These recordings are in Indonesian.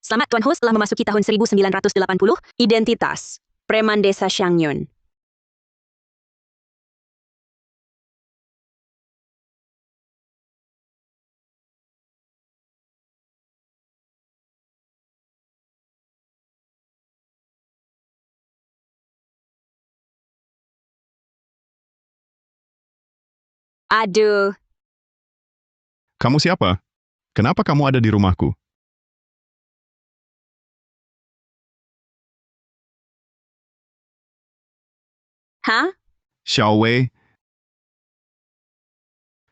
Selamat Tuan Host telah memasuki tahun 1980. Identitas. Preman Desa Xiangyun. Aduh. Kamu siapa? Kenapa kamu ada di rumahku? Hah? Xiao Wei.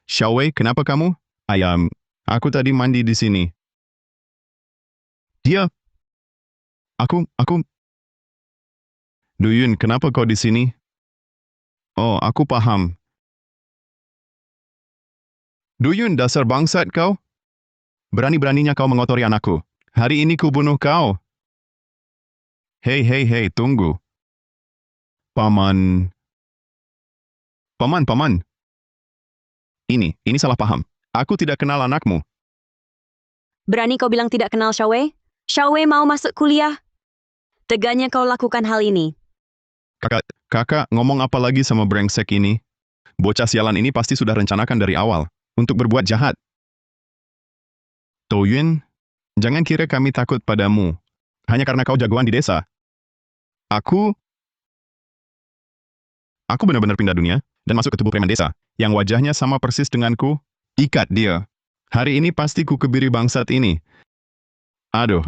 Xiao Wei, kenapa kamu? Ayam, aku tadi mandi di sini. Dia, aku. Duyun, kenapa kau di sini? Oh, aku paham. Duyun, dasar bangsat kau. Berani-beraninya kau mengotori anakku. Hari ini ku bunuh kau. Hei, tunggu. Paman. Paman. Ini salah paham. Aku tidak kenal anakmu. Berani kau bilang tidak kenal Xiao Wei? Xiao Wei mau masuk kuliah. Teganya kau lakukan hal ini. Kakak, ngomong apa lagi sama brengsek ini? Bocah sialan ini pasti sudah rencanakan dari awal untuk berbuat jahat. Toyun, jangan kira kami takut padamu. Hanya karena kau jagoan di desa. Aku benar-benar pindah dunia dan masuk ke tubuh preman desa yang wajahnya sama persis denganku. Ikat dia. Hari ini pasti ku kebiri bangsat ini. Aduh,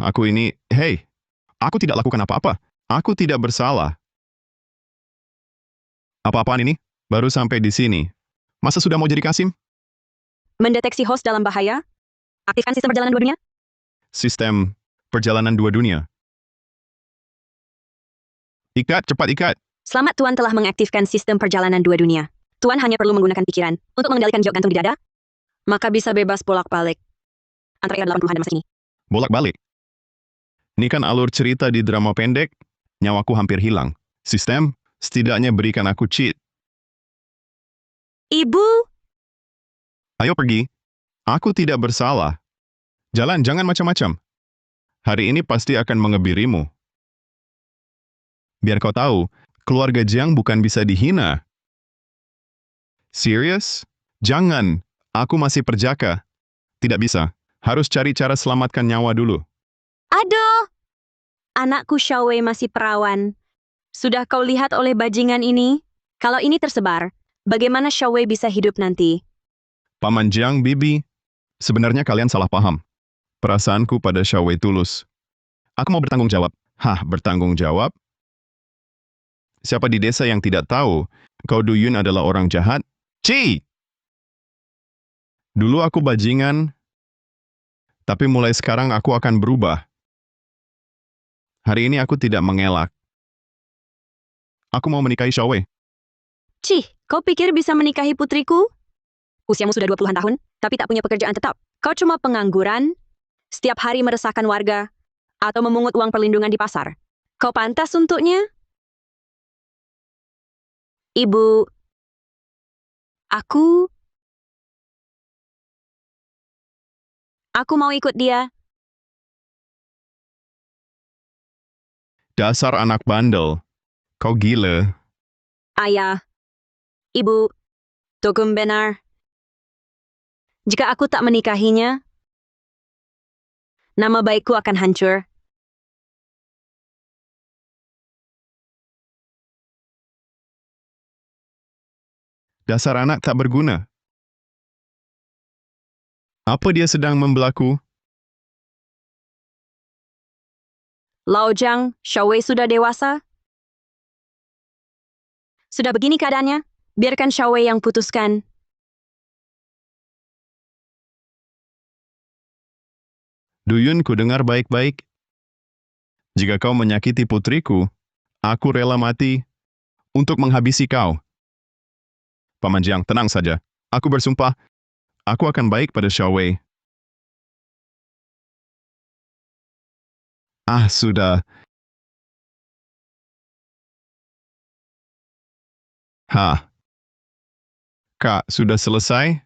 hei, aku tidak lakukan apa-apa. Aku tidak bersalah. Apa-apaan ini? Baru sampai di sini. Masa sudah mau jadi Kasim? Mendeteksi host dalam bahaya? Aktifkan sistem perjalanan dua dunia? Sistem perjalanan dua dunia. Ikat, cepat ikat. Selamat Tuan telah mengaktifkan sistem perjalanan dua dunia. Tuan hanya perlu menggunakan pikiran untuk mengendalikan jok gantung di dada, maka bisa bebas bolak-balik antara era 80-an dan masa kini. Bolak-balik. Ini kan alur cerita di drama pendek, nyawaku hampir hilang. Sistem, setidaknya berikan aku cheat. Ibu, Ayo pergi. Aku tidak bersalah. Jalan, jangan macam-macam. Hari ini pasti akan mengebirimu. Biar kau tahu, keluarga Jiang bukan bisa dihina. Serius? Jangan. Aku masih perjaka. Tidak bisa. Harus cari cara selamatkan nyawa dulu. aduh! Anakku Xiao Wei masih perawan. Sudah kau lihat oleh bajingan ini? Kalau ini tersebar, bagaimana Xiao Wei bisa hidup nanti? Paman Jiang, Bibi, sebenarnya kalian salah paham. Perasaanku pada Xiao Wei tulus. Aku mau bertanggung jawab. Hah, bertanggung jawab? Siapa di desa yang tidak tahu, kau Duyun adalah orang jahat? Ci! Dulu aku bajingan, tapi mulai sekarang aku akan berubah. Hari ini aku tidak mengelak. Aku mau menikahi Xiao Wei. Cih, kau pikir bisa menikahi putriku? Usiamu sudah 20-an tahun, tapi tak punya pekerjaan tetap. Kau cuma pengangguran, setiap hari meresahkan warga, atau memungut uang perlindungan di pasar. Kau pantas untuknya? Ibu, aku mau ikut dia. Dasar anak bandel. Kau gila. Ayah, ibu, Togum benar. Jika aku tak menikahinya, nama baikku akan hancur. Dasar anak tak berguna. Apa dia sedang membelaku? Lao Jiang, Xiao Wei sudah dewasa. Sudah begini keadaannya, biarkan Xiao Wei yang putuskan. Duyun, ku dengar baik-baik. Jika kau menyakiti putriku, aku rela mati untuk menghabisi kau. Paman Jiang, tenang saja. Aku bersumpah, aku akan baik pada Xiao Wei. Ah, sudah. Hah. Kak, sudah selesai?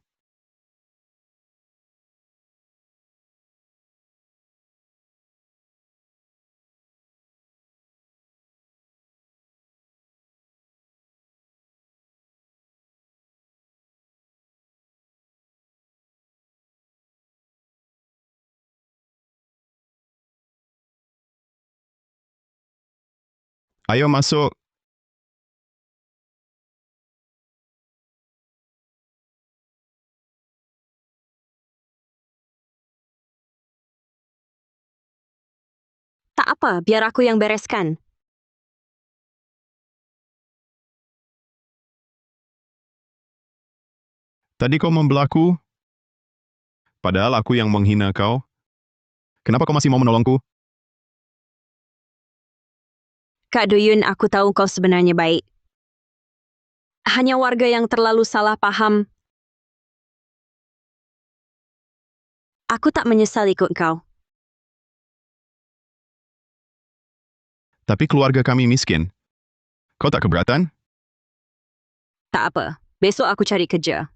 Ayo masuk. Tak apa, biar aku yang bereskan. Tadi kau membelaku, padahal aku yang menghina kau. Kenapa kau masih mau menolongku? Kak Duyun, aku tahu kau sebenarnya baik. Hanya warga yang terlalu salah paham. Aku tak menyesal ikut kau. Tapi keluarga kami miskin. Kau tak keberatan? Tak apa, besok aku cari kerja.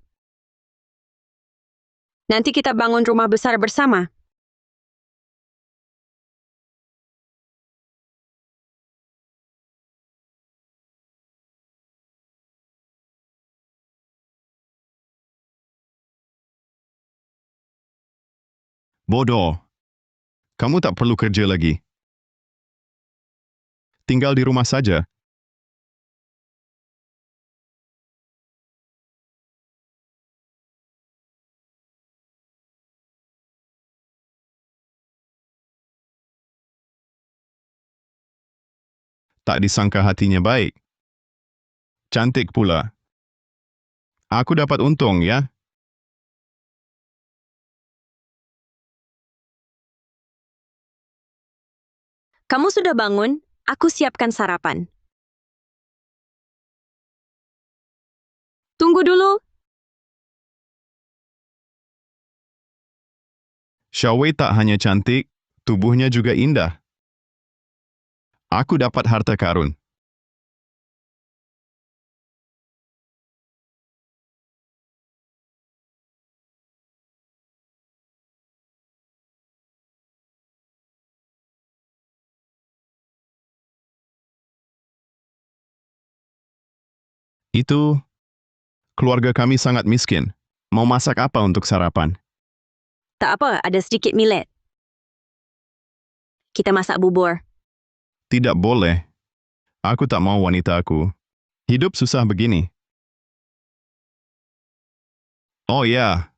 Nanti kita bangun rumah besar bersama. Bodoh. Kamu tak perlu kerja lagi. Tinggal di rumah saja. Tak disangka hatinya baik. Cantik pula. Aku dapat untung, ya? Kamu sudah bangun? Aku siapkan sarapan. Tunggu dulu. Xiaowei tak hanya cantik, tubuhnya juga indah. Aku dapat harta karun. Itu, keluarga kami sangat miskin. Mau masak apa untuk sarapan? Tak apa, ada sedikit millet. Kita masak bubur. Tidak boleh. Aku tak mau wanita aku. Hidup susah begini. Oh ya,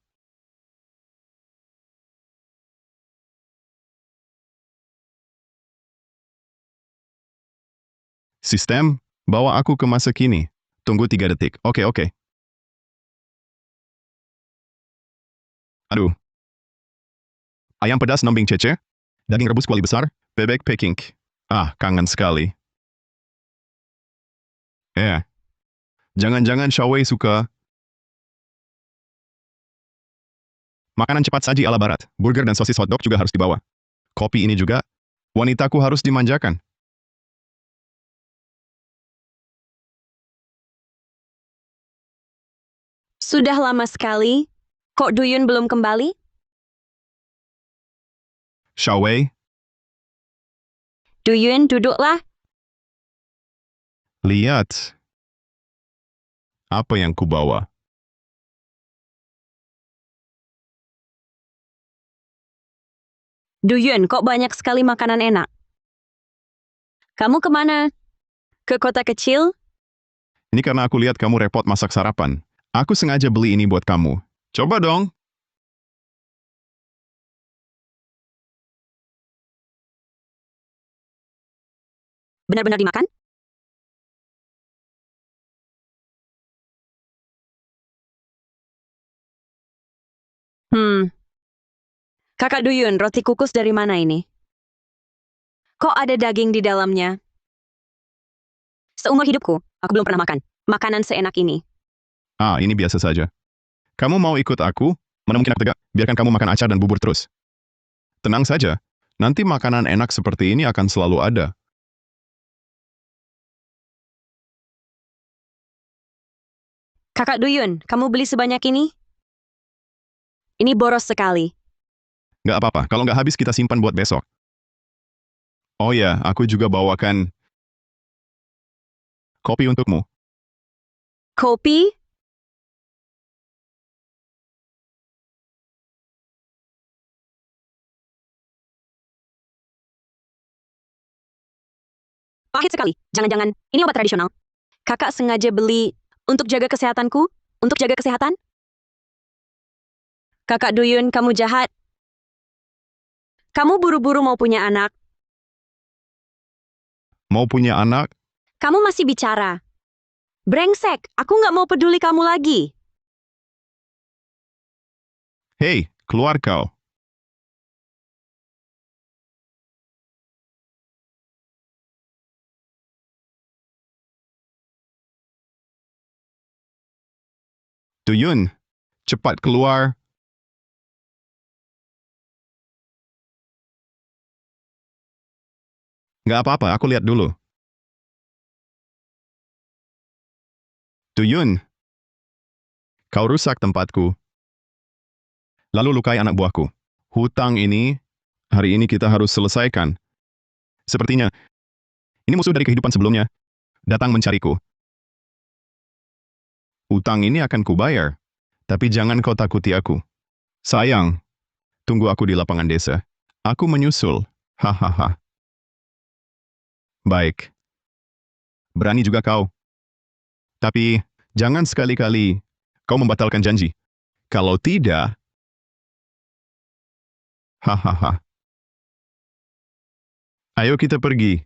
sistem, bawa aku ke masa kini. Tunggu 3 detik. Oke, oke. Aduh, ayam pedas nembing cece, daging rebus kuali besar, bebek Peking. Ah, kangen sekali. Jangan-jangan Xiaowei suka makanan cepat saji ala barat. Burger dan sosis hotdog juga harus dibawa. Kopi ini juga, wanitaku harus dimanjakan. Sudah lama sekali. Kok Duyun belum kembali? Xiaowei, Duyun, duduklah. lihat apa yang kubawa. Duyun, kok banyak sekali makanan enak? Kamu kemana? Ke kota kecil? Ini karena aku lihat kamu repot masak sarapan. Aku sengaja beli ini buat kamu. Coba dong. Benar-benar dimakan? Hmm, Kakak Duyun, roti kukus dari mana ini? Kok ada daging di dalamnya? Seumur hidupku, aku belum pernah makan makanan seenak ini. Ah, ini biasa saja. Kamu mau ikut aku? Mana mungkin aku tegak? Biarkan kamu makan acar dan bubur terus. Tenang saja. Nanti makanan enak seperti ini akan selalu ada. Kakak Duyun, kamu beli sebanyak ini? Ini boros sekali. Nggak apa-apa. Kalau nggak habis kita simpan buat besok. Oh ya, aku juga bawakan kopi untukmu. Kopi? Pahit sekali. Jangan-jangan ini obat tradisional. Kakak sengaja beli untuk jaga kesehatanku? Untuk jaga kesehatan? Kakak Duyun, kamu jahat. Kamu buru-buru mau punya anak. Mau punya anak? Kamu masih bicara. Brengsek, aku nggak mau peduli kamu lagi. Hei, keluar kau. Duyun, cepat keluar. Nggak apa-apa, aku lihat dulu. Duyun, kau rusak tempatku. Lalu lukai anak buahku. Hutang ini, hari ini kita harus selesaikan. Sepertinya, ini musuh dari kehidupan sebelumnya. Datang mencariku. Hutang ini akan kubayar. Tapi jangan kau takuti aku. Sayang, tunggu aku di lapangan desa. Aku menyusul. Hahaha. Baik. Berani juga kau. Tapi, jangan sekali-kali kau membatalkan janji. Kalau tidak, hahaha. Ayo kita pergi.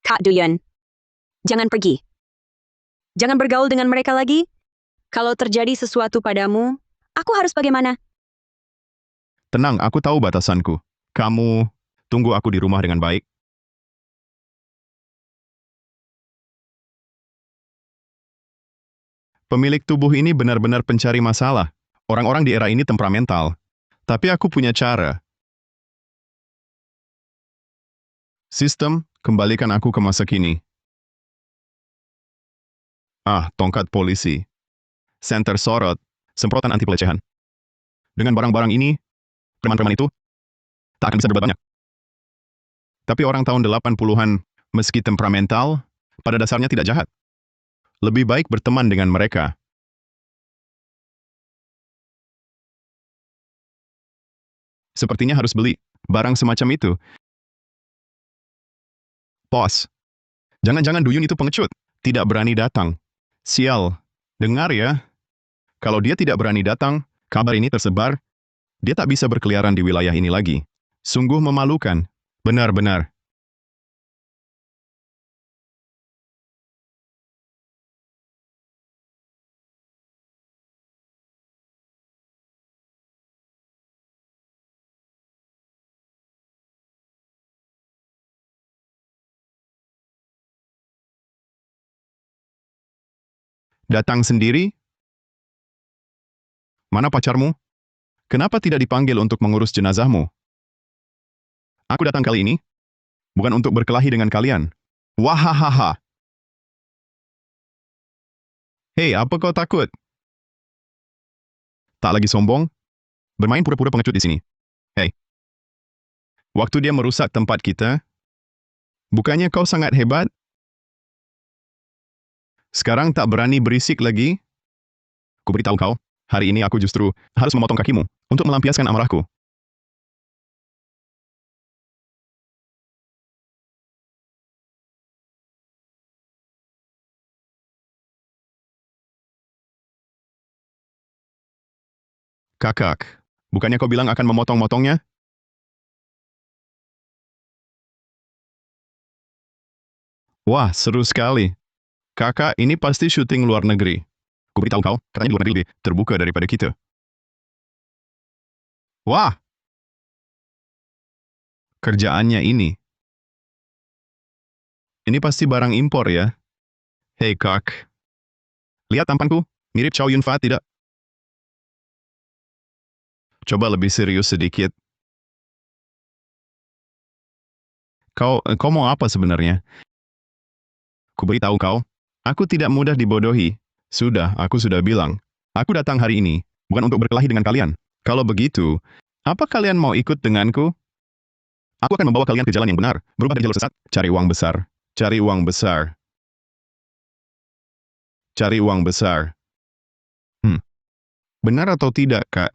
Kak Duyun, jangan pergi. Jangan bergaul dengan mereka lagi. Kalau terjadi sesuatu padamu, aku harus bagaimana? Tenang, aku tahu batasanku. Kamu, tunggu aku di rumah dengan baik. Pemilik tubuh ini benar-benar pencari masalah. Orang-orang di era ini temperamental. Tapi aku punya cara. Sistem, kembalikan aku ke masa kini. Tongkat polisi. Senter sorot. Semprotan anti pelecehan. Dengan barang-barang ini, preman-preman itu tak akan bisa berbuat banyak. Tapi orang tahun 80-an, meski temperamental, pada dasarnya tidak jahat. Lebih baik berteman dengan mereka. Sepertinya harus beli barang semacam itu. Bos, jangan-jangan Duyun itu pengecut. Tidak berani datang. Sial, dengar ya. Kalau dia tidak berani datang, kabar ini tersebar, dia tak bisa berkeliaran di wilayah ini lagi. Sungguh memalukan. Benar-benar. Datang sendiri? Mana pacarmu? Kenapa tidak dipanggil untuk mengurus jenazahmu? Aku datang kali ini, bukan untuk berkelahi dengan kalian. Wahahaha. Hei, apa kau takut? Tak lagi sombong? Bermain pura-pura pengecut di sini. Hei. Waktu dia merusak tempat kita, bukannya kau sangat hebat? Sekarang tak berani berisik lagi? Kuberitahu kau, hari ini aku justru harus memotong kakimu untuk melampiaskan amarahku. Kakak, bukannya kau bilang akan memotong-motongnya? Wah, seru sekali. Kakak, ini pasti syuting luar negeri. Kuberitahu kau, katanya di luar negeri lebih terbuka daripada kita. Wah, kerjaannya ini. Ini pasti barang impor ya? Hei kak, lihat tampanku, mirip Chow Yun Fat tidak? Coba lebih serius sedikit. Kau mau apa sebenarnya? Kuberitahu kau, aku tidak mudah dibodohi. Sudah, aku sudah bilang. Aku datang hari ini, bukan untuk berkelahi dengan kalian. Kalau begitu, apa kalian mau ikut denganku? Aku akan membawa kalian ke jalan yang benar, berubah dari jalur sesat, cari uang besar. Cari uang besar. Cari uang besar. Benar atau tidak, Kak?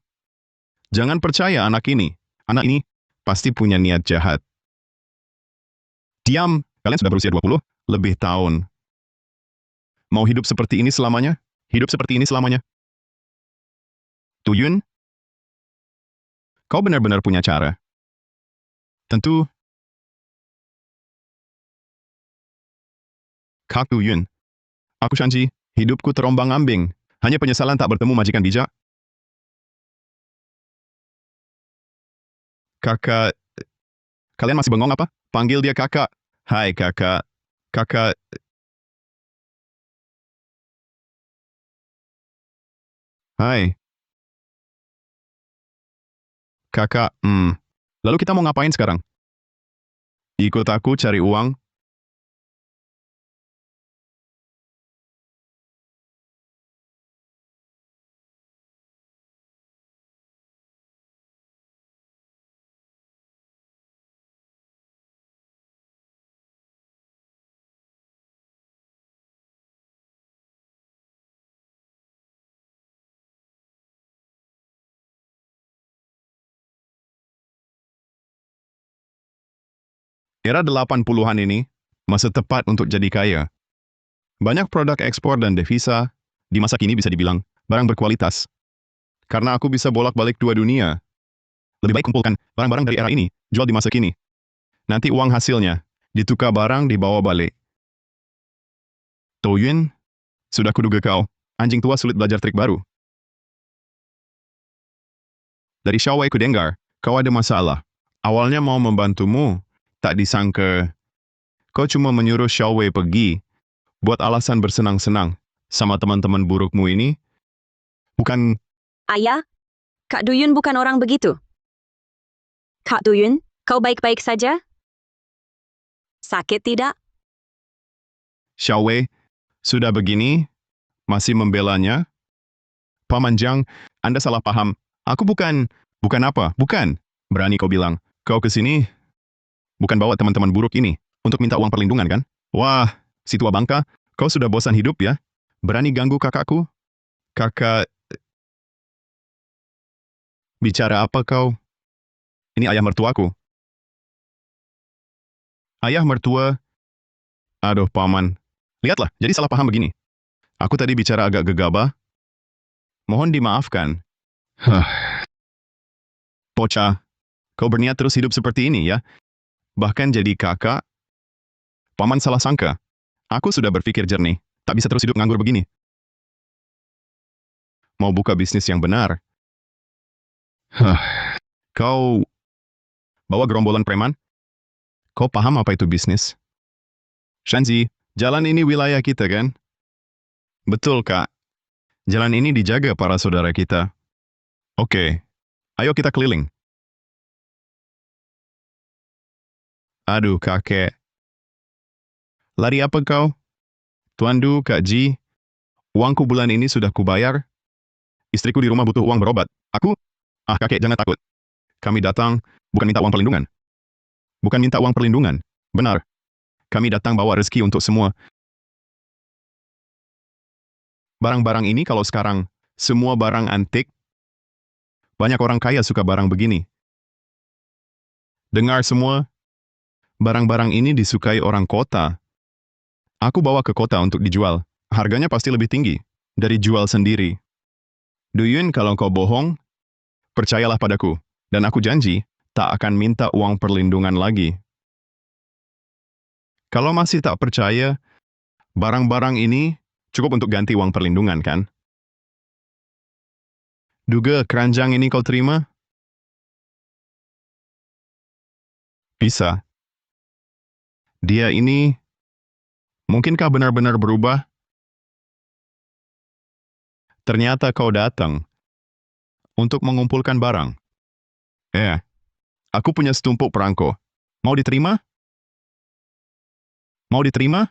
Jangan percaya anak ini. Anak ini pasti punya niat jahat. Diam, kalian sudah berusia 20 lebih tahun. Mau hidup seperti ini selamanya? Hidup seperti ini selamanya? Tuyun, kau benar-benar punya cara. Tentu, Kak Tuyun. Aku Shanji, hidupku terombang-ambing. Hanya penyesalan tak bertemu majikan bijak. Kakak, kalian masih bengong apa? Panggil dia kakak. Hai kakak. Kakak, hai. Kakak, Lalu kita mau ngapain sekarang? Ikut aku cari uang. Era 80-an ini, masa tepat untuk jadi kaya. Banyak produk ekspor dan devisa, di masa kini bisa dibilang, barang berkualitas. Karena aku bisa bolak-balik dua dunia. Lebih baik kumpulkan barang-barang dari era ini, jual di masa kini. Nanti uang hasilnya, ditukar barang dibawa balik. Toyun, sudah kuduga kau, anjing tua sulit belajar trik baru. Dari Xiaowei ku dengar, kau ada masalah. Awalnya mau membantumu, tak disangka. Kau cuma menyuruh Xiaowei pergi, buat alasan bersenang-senang, sama teman-teman burukmu ini. Bukan, Ayah, Kak Duyun bukan orang begitu. Kak Duyun, kau baik-baik saja? Sakit tidak? Xiaowei, sudah begini, masih membelanya? Paman Jiang, Anda salah paham. Aku bukan apa, bukan. Berani kau bilang, kau ke sini, bukan bawa teman-teman buruk ini, untuk minta uang perlindungan kan? Wah, si tua bangka, kau sudah bosan hidup ya? Berani ganggu kakakku? Kakak, bicara apa kau? Ini ayah mertuaku. Ayah mertua, aduh paman. Lihatlah, jadi salah paham begini. Aku tadi bicara agak gegabah. Mohon dimaafkan. Hah, Poca, kau berniat terus hidup seperti ini ya? Bahkan jadi kakak, paman salah sangka. Aku sudah berpikir jernih, tak bisa terus hidup nganggur begini. Mau buka bisnis yang benar. Hah, kau bawa gerombolan preman? Kau paham apa itu bisnis? Shanzi, jalan ini wilayah kita kan? Betul, Kak. Jalan ini dijaga para saudara kita. Oke, ayo kita keliling. Aduh, kakek. Lari apa kau? Tuan Du, Kak Ji, uangku bulan ini sudah kubayar. Istriku di rumah butuh uang berobat. Aku? Ah, kakek, jangan takut. Kami datang, bukan minta uang perlindungan. Bukan minta uang perlindungan. Benar. Kami datang bawa rezeki untuk semua. Barang-barang ini kalau sekarang, semua barang antik. Banyak orang kaya suka barang begini. Dengar semua, barang-barang ini disukai orang kota. Aku bawa ke kota untuk dijual. Harganya pasti lebih tinggi dari jual sendiri. Duyun, kalau kau bohong, percayalah padaku. Dan aku janji, tak akan minta uang perlindungan lagi. Kalau masih tak percaya, barang-barang ini cukup untuk ganti uang perlindungan, kan? Duga keranjang ini kau terima? Bisa. Dia ini, mungkinkah benar-benar berubah? Ternyata kau datang untuk mengumpulkan barang. Aku punya setumpuk perangko. Mau diterima? Mau diterima?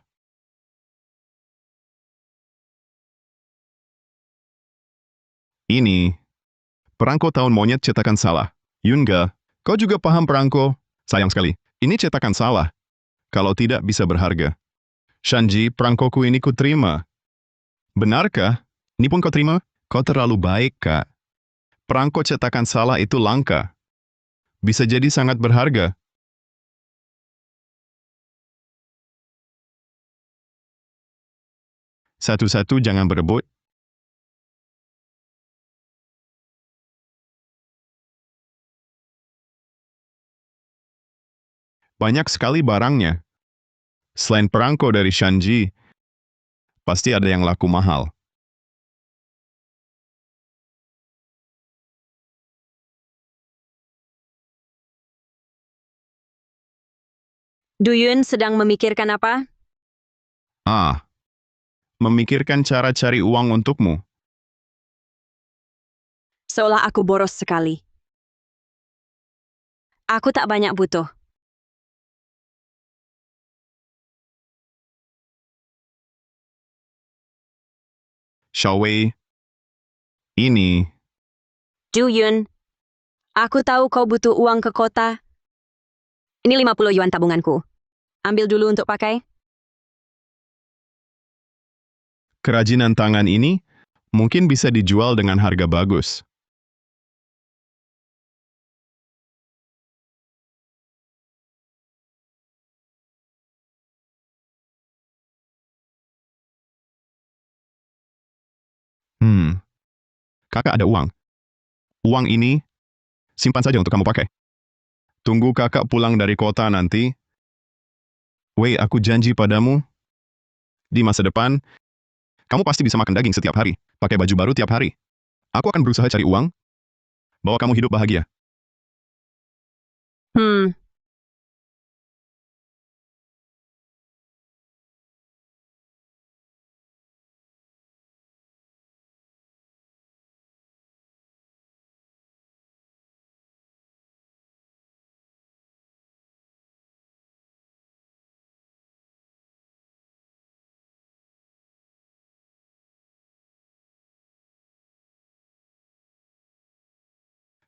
Ini, perangko tahun monyet cetakan salah. Yunga, kau juga paham perangko? Sayang sekali, ini cetakan salah. Kalau tidak bisa berharga. Shanji, perangkoku ini ku terima. Benarkah? Ini pun kau terima? Kau terlalu baik, Kak. Perangko cetakan salah itu langka. Bisa jadi sangat berharga. Satu-satu jangan berebut. Banyak sekali barangnya. Selain perangko dari Shanji, pasti ada yang laku mahal. Duyun sedang memikirkan apa? Memikirkan cara cari uang untukmu. Seolah aku boros sekali. Aku tak banyak butuh. Xiaowei, ini, Duyun, aku tahu kau butuh uang ke kota. Ini 50 yuan tabunganku. Ambil dulu untuk pakai. kerajinan tangan ini mungkin bisa dijual dengan harga bagus. Kakak ada uang. Uang ini simpan saja untuk kamu pakai. Tunggu kakak pulang dari kota nanti. Wei, aku janji padamu, di masa depan, kamu pasti bisa makan daging setiap hari, pakai baju baru tiap hari. Aku akan berusaha cari uang, bawa kamu hidup bahagia.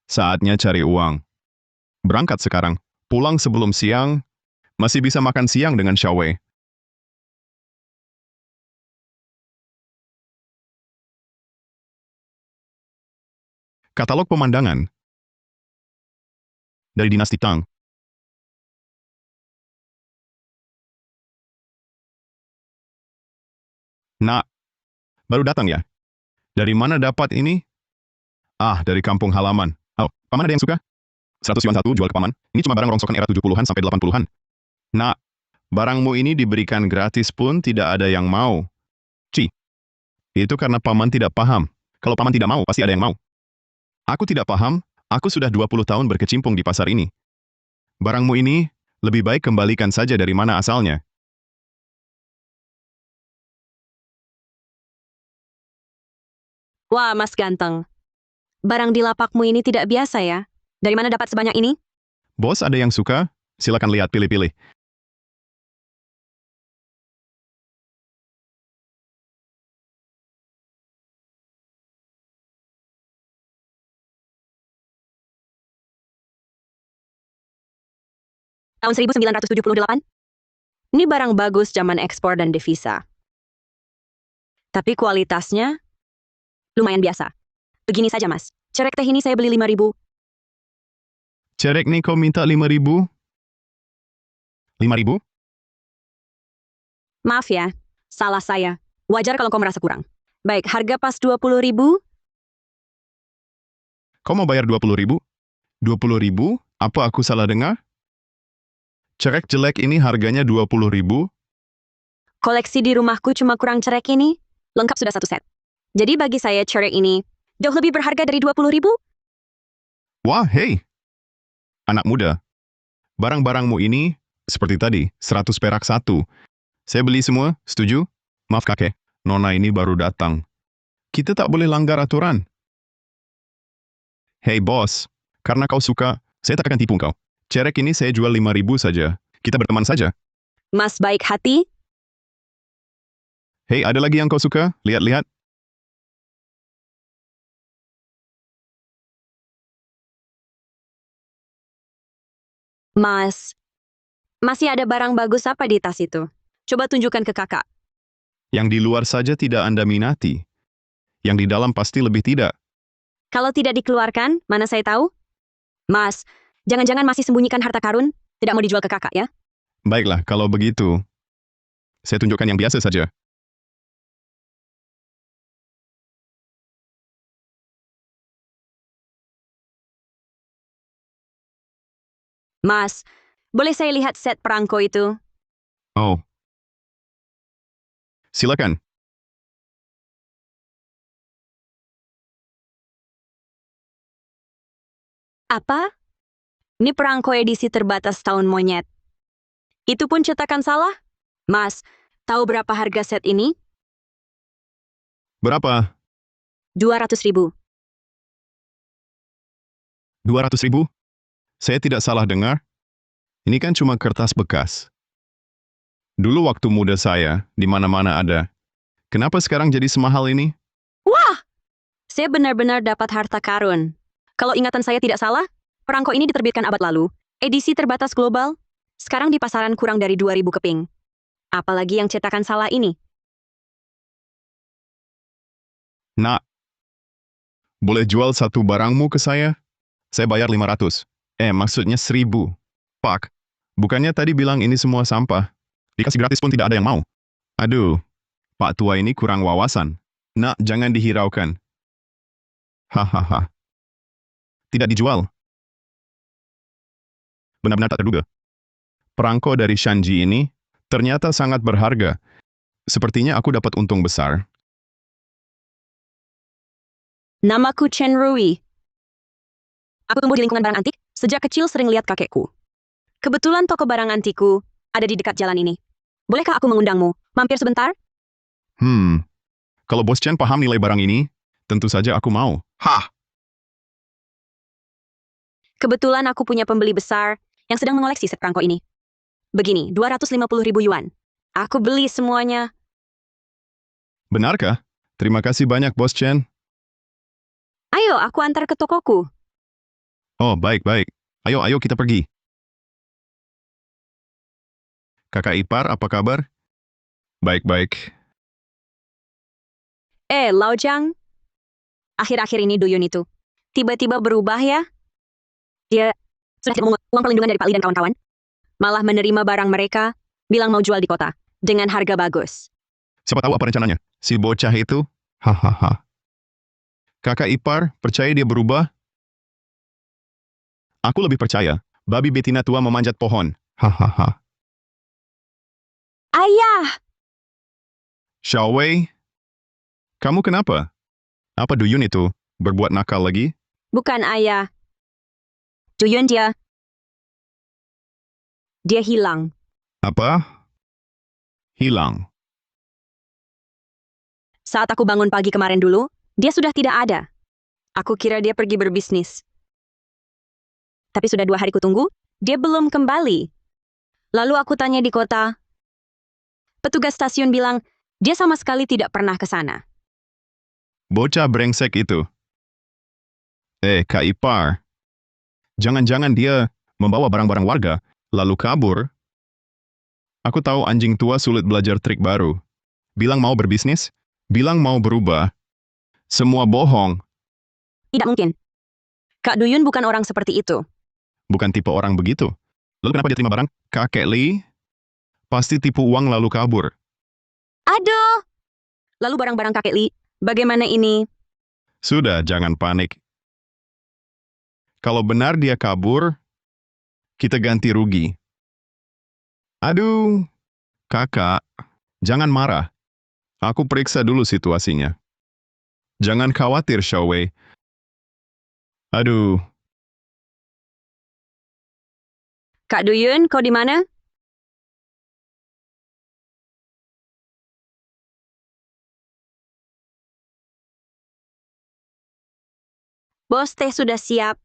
Saatnya cari uang. Berangkat sekarang. Pulang sebelum siang, masih bisa makan siang dengan Xiaowei. Katalog pemandangan dari dinasti Tang. Nak, baru datang ya? Dari mana dapat ini? Dari kampung halaman. Paman ada yang suka? 100 yuan satu jual ke paman. Ini cuma barang rongsokan era 70-an sampai 80-an. Nak, barangmu ini diberikan gratis pun tidak ada yang mau. Itu karena paman tidak paham. Kalau paman tidak mau, pasti ada yang mau. Aku tidak paham, aku sudah 20 tahun berkecimpung di pasar ini. Barangmu ini, lebih baik kembalikan saja dari mana asalnya. Wah, Mas ganteng. Barang di lapakmu ini tidak biasa ya. Dari mana dapat sebanyak ini? Bos ada yang suka? Silakan lihat pilih-pilih. Tahun 1978? Ini barang bagus zaman ekspor dan devisa. Tapi kualitasnya lumayan biasa. Begini saja, Mas. Cerek teh ini saya beli 5.000. Cerek nih kau minta 5.000? 5.000? Maaf ya, salah saya. Wajar kalau kau merasa kurang. Baik, harga pas 20.000. Kau mau bayar 20.000? 20.000? Apa aku salah dengar? Cerek jelek ini harganya 20.000? Koleksi di rumahku cuma kurang cerek ini. Lengkap sudah satu set. Jadi bagi saya cerek ini jauh lebih berharga dari 20.000. Wah, hei! Anak muda, barang-barangmu ini, seperti tadi, 100 perak satu. Saya beli semua, setuju? Maaf kakek, Nona ini baru datang. Kita tak boleh langgar aturan. Hei bos, karena kau suka, saya tak akan tipu kau. Cerek ini saya jual 5.000 saja. Kita berteman saja. Mas baik hati. Hei, ada lagi yang kau suka? Lihat-lihat. Mas, masih ada barang bagus apa di tas itu? Coba tunjukkan ke kakak. Yang di luar saja tidak Anda minati. Yang di dalam pasti lebih tidak. Kalau tidak dikeluarkan, mana saya tahu? Mas, jangan-jangan masih sembunyikan harta karun? Tidak mau dijual ke kakak ya? Baiklah, kalau begitu, saya tunjukkan yang biasa saja. Mas, boleh saya lihat set perangko itu? Oh, silakan. Apa? Ini perangko edisi terbatas tahun monyet. Itu pun cetakan salah? Mas, tahu berapa harga set ini? Berapa? 200.000. 200.000? Saya tidak salah dengar? Ini kan cuma kertas bekas. Dulu waktu muda saya, di mana-mana ada. Kenapa sekarang jadi semahal ini? Wah! Saya benar-benar dapat harta karun. Kalau ingatan saya tidak salah, perangko ini diterbitkan abad lalu. Edisi terbatas global. Sekarang di pasaran kurang dari 2.000 keping. Apalagi yang cetakan salah ini. Nak, boleh jual satu barangmu ke saya? Saya bayar 500. Maksudnya 1.000. Pak, bukannya tadi bilang ini semua sampah? Dikasih gratis pun tidak ada yang mau. Aduh, Pak tua ini kurang wawasan. Nak, jangan dihiraukan. Hahaha. Tidak dijual. Benar-benar tak terduga. Perangko dari Shanji ini ternyata sangat berharga. Sepertinya aku dapat untung besar. Namaku Chen Rui. Aku tumbuh di lingkungan barang antik, sejak kecil sering lihat kakekku. Kebetulan toko barang antikku ada di dekat jalan ini. Bolehkah aku mengundangmu? Mampir sebentar? Kalau Bos Chen paham nilai barang ini, tentu saja aku mau. Hah! Kebetulan aku punya pembeli besar yang sedang mengoleksi set perangko ini. Begini, 250.000 yuan. Aku beli semuanya. Benarkah? Terima kasih banyak, Bos Chen. Ayo, aku antar ke tokoku. Oh, baik-baik. Ayo kita pergi. Kakak ipar, apa kabar? Baik-baik. Lao Jiang. Akhir-akhir ini Duyun itu tiba-tiba berubah ya. Dia sudah tidak mengungut uang perlindungan dari Pak Li dan kawan-kawan. Malah menerima barang mereka, bilang mau jual di kota. Dengan harga bagus. Siapa tahu apa rencananya? Si bocah itu? Hahaha. Kakak ipar, percaya dia berubah? Aku lebih percaya, babi betina tua memanjat pohon. Hahaha. Ayah! Xiao Wei, kamu kenapa? Apa Duyun itu? Berbuat nakal lagi? Bukan ayah. Duyun dia hilang. Apa? Hilang. Saat aku bangun pagi kemarin dulu, dia sudah tidak ada. Aku kira dia pergi berbisnis. Tapi sudah 2 hari kutunggu, dia belum kembali. Lalu aku tanya di kota. Petugas stasiun bilang, dia sama sekali tidak pernah ke sana. Bocah brengsek itu. Kak ipar. Jangan-jangan dia membawa barang-barang warga, lalu kabur. Aku tahu anjing tua sulit belajar trik baru. Bilang mau berbisnis, bilang mau berubah. Semua bohong, Tidak mungkin. Kak Duyun bukan orang seperti itu. bukan tipe orang begitu. Lalu kenapa dia terima barang? Kakek Li? Pasti tipu uang lalu kabur. Aduh! Lalu barang-barang kakek Li, bagaimana ini? Sudah, jangan panik. Kalau benar dia kabur, kita ganti rugi. Aduh, kakak, jangan marah. Aku periksa dulu situasinya. Jangan khawatir, Xiao Wei. Aduh, Kak Duyun, kau di mana? Bos teh sudah siap.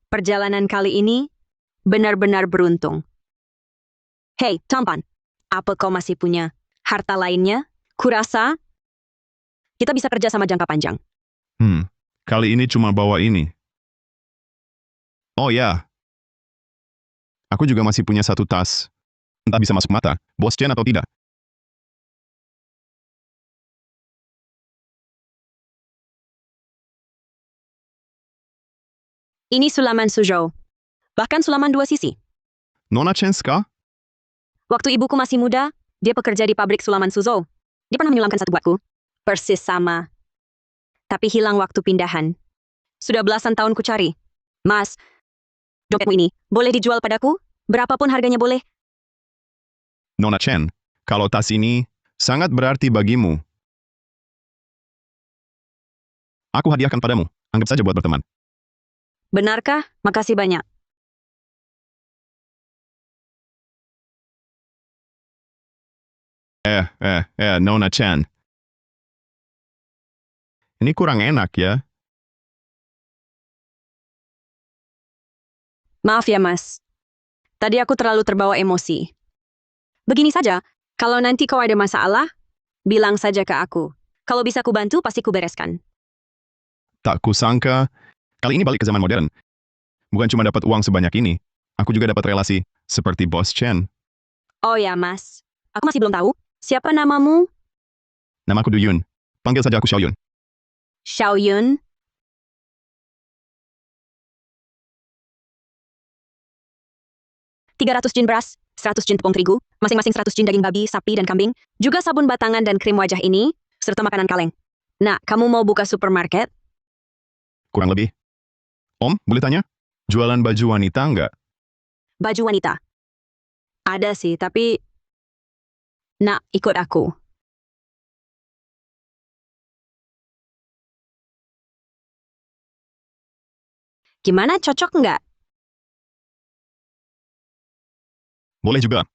Perjalanan kali ini benar-benar beruntung. Hei, tampan. Apa kau masih punya harta lainnya? Kurasa Kita bisa kerja sama jangka panjang. Kali ini cuma bawa ini. Oh ya, aku juga masih punya satu tas. Entah bisa masuk mata, Bos Chen atau tidak. Ini Sulaman Suzhou. Bahkan Sulaman dua sisi. Nona Chen ska? Waktu ibuku masih muda, dia bekerja di pabrik Sulaman Suzhou. Dia pernah menyulamkan satu buatku. Persis sama. Tapi hilang waktu pindahan. Sudah belasan tahun ku cari. Mas, dompetmu ini boleh dijual padaku? Berapapun harganya boleh. Nona Chen, kalau tas ini sangat berarti bagimu. Aku hadiahkan padamu. Anggap saja buat berteman. Benarkah? Makasih banyak. Nona Chen. Ini kurang enak ya. Maaf ya, Mas. Tadi aku terlalu terbawa emosi. Begini saja, kalau nanti kau ada masalah, bilang saja ke aku. Kalau bisa kubantu, pasti kubereskan. Tak kusangka, kali ini balik ke zaman modern. Bukan cuma dapat uang sebanyak ini, aku juga dapat relasi seperti Bos Chen. Oh ya, Mas. Aku masih belum tahu. Siapa namamu? Namaku Du Yun. Panggil saja aku Xiao Yun. Xiao Yun. $300 jin beras, 100 jin tepung terigu, masing-masing 100 jin daging babi, sapi, dan kambing, juga sabun batangan dan krim wajah ini, serta makanan kaleng. Nah, kamu mau buka supermarket? Kurang lebih. Om, boleh tanya? Jualan baju wanita nggak? Baju wanita. Ada sih, tapi... Nak, ikut aku. Gimana, cocok nggak? Boleh juga.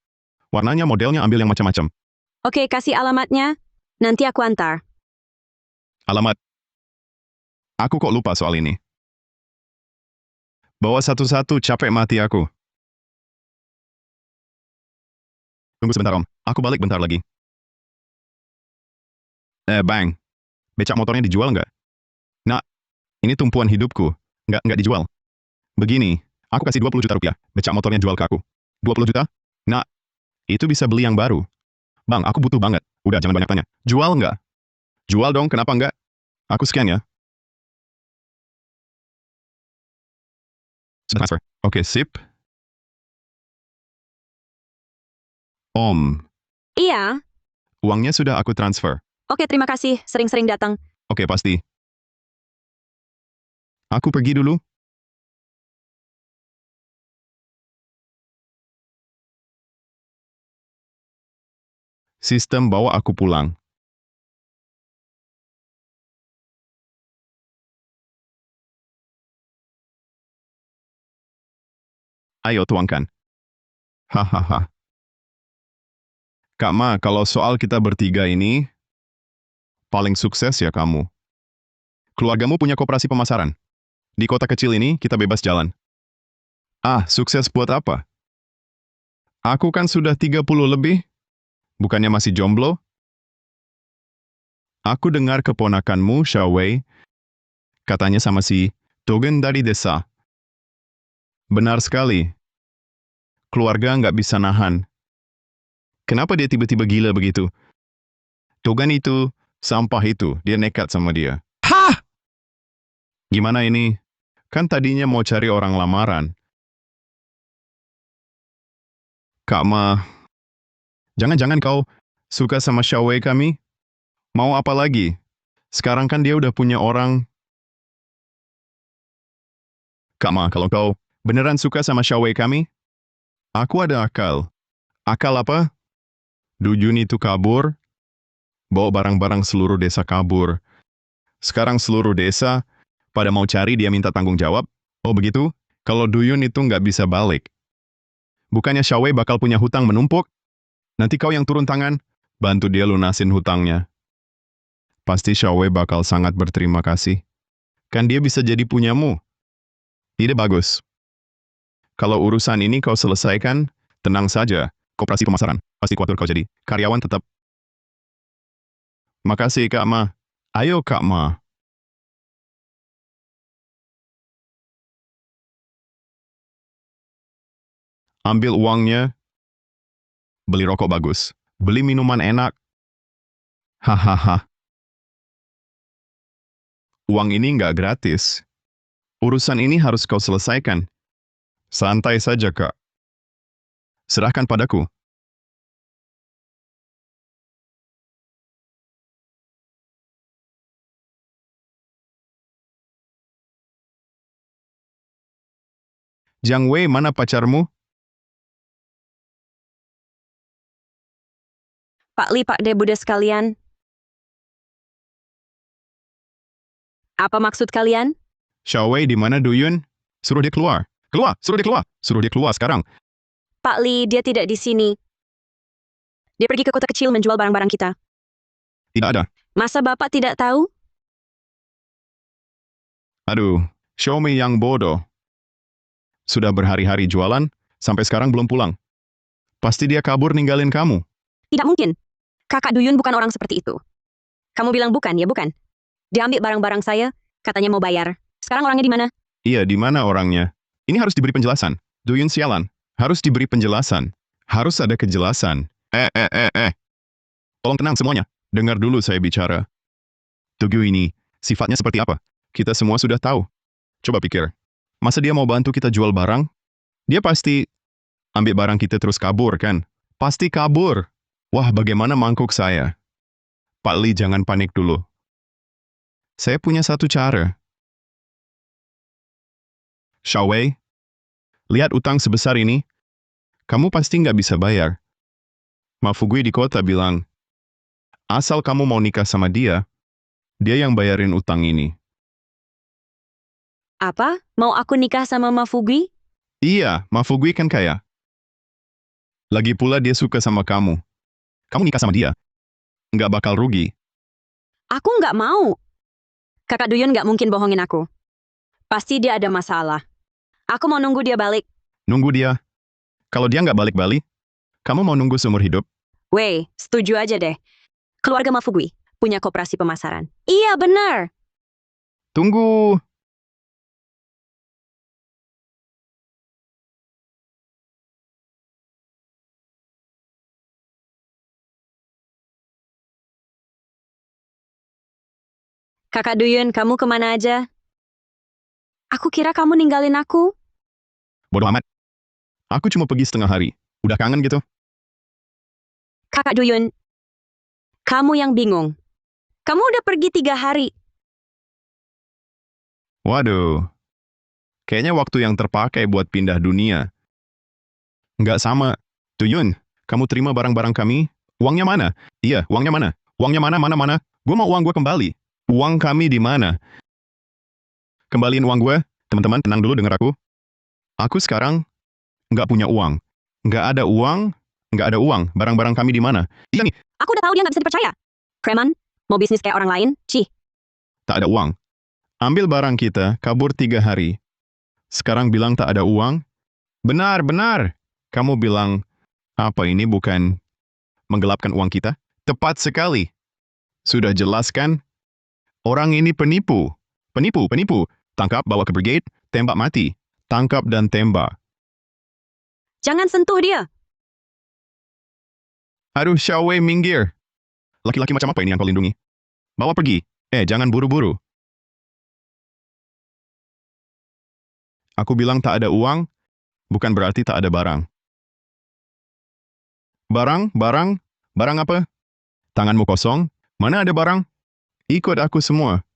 Warnanya, modelnya ambil yang macam-macam. Oke, kasih alamatnya. Nanti aku antar. Alamat. Aku kok lupa soal ini. Bawa satu-satu, capek mati aku. Tunggu sebentar, Om. Aku balik bentar lagi. Bang. Becak motornya dijual nggak? Nak, ini tumpuan hidupku. Nggak dijual. Begini, aku kasih 20 juta rupiah. Becak motornya jual ke aku. 20 juta? Nak, itu bisa beli yang baru. Bang, aku butuh banget. Udah, jangan banyak tanya. Jual nggak? Jual dong, kenapa nggak? Aku scan ya. Sudah transfer. Oke, sip. Om, Iya. uangnya sudah aku transfer. Oke, terima kasih. Sering-sering datang. Oke, pasti. Aku pergi dulu. Sistem bawa aku pulang. Ayo tuangkan. Hahaha. Kak Ma, kalau soal kita bertiga ini, paling sukses ya kamu. Keluargamu punya koperasi pemasaran. Di kota kecil ini, kita bebas jalan. Ah, sukses buat apa? Aku kan sudah 30 lebih. Bukannya masih jomblo? Aku dengar keponakanmu, Xiao Wei, katanya sama si Togen dari desa. Benar sekali. Keluarga nggak bisa nahan. Kenapa dia tiba-tiba gila begitu? Togan itu, sampah itu, dia nekat sama dia. Hah? Gimana ini? Kan tadinya mau cari orang lamaran. Kak Ma, jangan-jangan kau suka sama Xiao Wei kami? Mau apa lagi? Sekarang kan dia udah punya orang. Kak Ma, kalau kau beneran suka sama Xiao Wei kami, aku ada akal. Akal apa? Dujun itu kabur, bawa barang-barang seluruh desa kabur. Sekarang seluruh desa pada mau cari dia minta tanggung jawab. Oh begitu? Kalau Duyun itu nggak bisa balik. Bukannya Xiao Wei bakal punya hutang menumpuk? Nanti kau yang turun tangan, bantu dia lunasin hutangnya. Pasti Xiao Wei bakal sangat berterima kasih. Kan dia bisa jadi punyamu. Ide bagus. Kalau urusan ini kau selesaikan, tenang saja. Koperasi pemasaran, pasti kuatur kau jadi karyawan tetap. Makasih Kak Ma. Ayo Kak Ma. Ambil uangnya, beli rokok bagus, beli minuman enak. Hahaha, uang ini nggak gratis. Urusan ini harus kau selesaikan. Santai saja, Kak. Serahkan padaku. Jiang Wei, mana pacarmu? Pak Li, Pak De, Bude sekalian. Apa maksud kalian? Xiao Wei, di mana Duyun? Suruh dia keluar. Keluar, suruh dia keluar. Suruh dia keluar sekarang. Pak Li, dia tidak di sini. Dia pergi ke kota kecil menjual barang-barang kita. Tidak ada. Masa Bapak tidak tahu? Aduh, Xiao Mei yang bodoh. Sudah berhari-hari jualan, sampai sekarang belum pulang. Pasti dia kabur ninggalin kamu. Tidak mungkin. Kakak Duyun bukan orang seperti itu. Kamu bilang bukan, ya bukan? Dia ambil barang-barang saya, katanya mau bayar. Sekarang orangnya di mana? Iya, di mana orangnya? Ini harus diberi penjelasan. Duyun sialan. Harus diberi penjelasan. Harus ada kejelasan. Tolong tenang semuanya. Dengar dulu saya bicara. Tugu ini, sifatnya seperti apa? Kita semua sudah tahu. Coba pikir. Masa dia mau bantu kita jual barang? Dia pasti ambil barang kita terus kabur, kan? Pasti kabur. Wah, bagaimana mangkuk saya? Pak Li, jangan panik dulu. Saya punya satu cara. Xiao Wei, lihat utang sebesar ini. Kamu pasti nggak bisa bayar. Ma Fugui di kota bilang, asal kamu mau nikah sama dia yang bayarin utang ini. Apa? Mau aku nikah sama Ma Fugui? Iya, Ma Fugui kan kaya. Lagi pula dia suka sama kamu. Kamu nikah sama dia, nggak bakal rugi. Aku nggak mau. Kakak Duyun nggak mungkin bohongin aku. Pasti dia ada masalah. Aku mau nunggu dia balik. Nunggu dia. Kalau dia nggak balik-balik, kamu mau nunggu seumur hidup? Wei, setuju aja deh. Keluarga Ma Fugui punya koperasi pemasaran. Iya, benar. Tunggu. Kakak Duyun, kamu kemana aja? Aku kira kamu ninggalin aku. Bodoh amat. Aku cuma pergi setengah hari. Udah kangen gitu? Kakak Duyun, kamu yang bingung. Kamu udah pergi 3 hari. Waduh. Kayaknya waktu yang terpakai buat pindah dunia. Nggak sama. Tuyun, kamu terima barang-barang kami? Uangnya mana? Iya, uangnya mana? Uangnya mana? Gue mau uang gue kembali. Uang kami di mana? Kembaliin uang gue. Teman-teman, tenang dulu denger aku. Aku sekarang nggak punya uang. Nggak ada uang, nggak ada uang. Barang-barang kami di mana? Iya nih, Aku udah tahu dia nggak bisa dipercaya. Preman, mau bisnis kayak orang lain? Cih, tak ada uang. Ambil barang kita, kabur 3 hari. Sekarang bilang tak ada uang? Benar, benar. Kamu bilang, apa ini bukan menggelapkan uang kita? Tepat sekali. Sudah jelas kan? Orang ini penipu. Penipu. Tangkap, bawa ke brigade, tembak mati. Tangkap dan tembak. jangan sentuh dia. Aduh, Xiao Wei, minggir. Laki-laki macam apa ini yang kau lindungi? Bawa pergi. Jangan buru-buru. Aku bilang tak ada uang, bukan berarti tak ada barang. Barang apa? Tanganmu kosong? Mana ada barang? Ikut aku semua.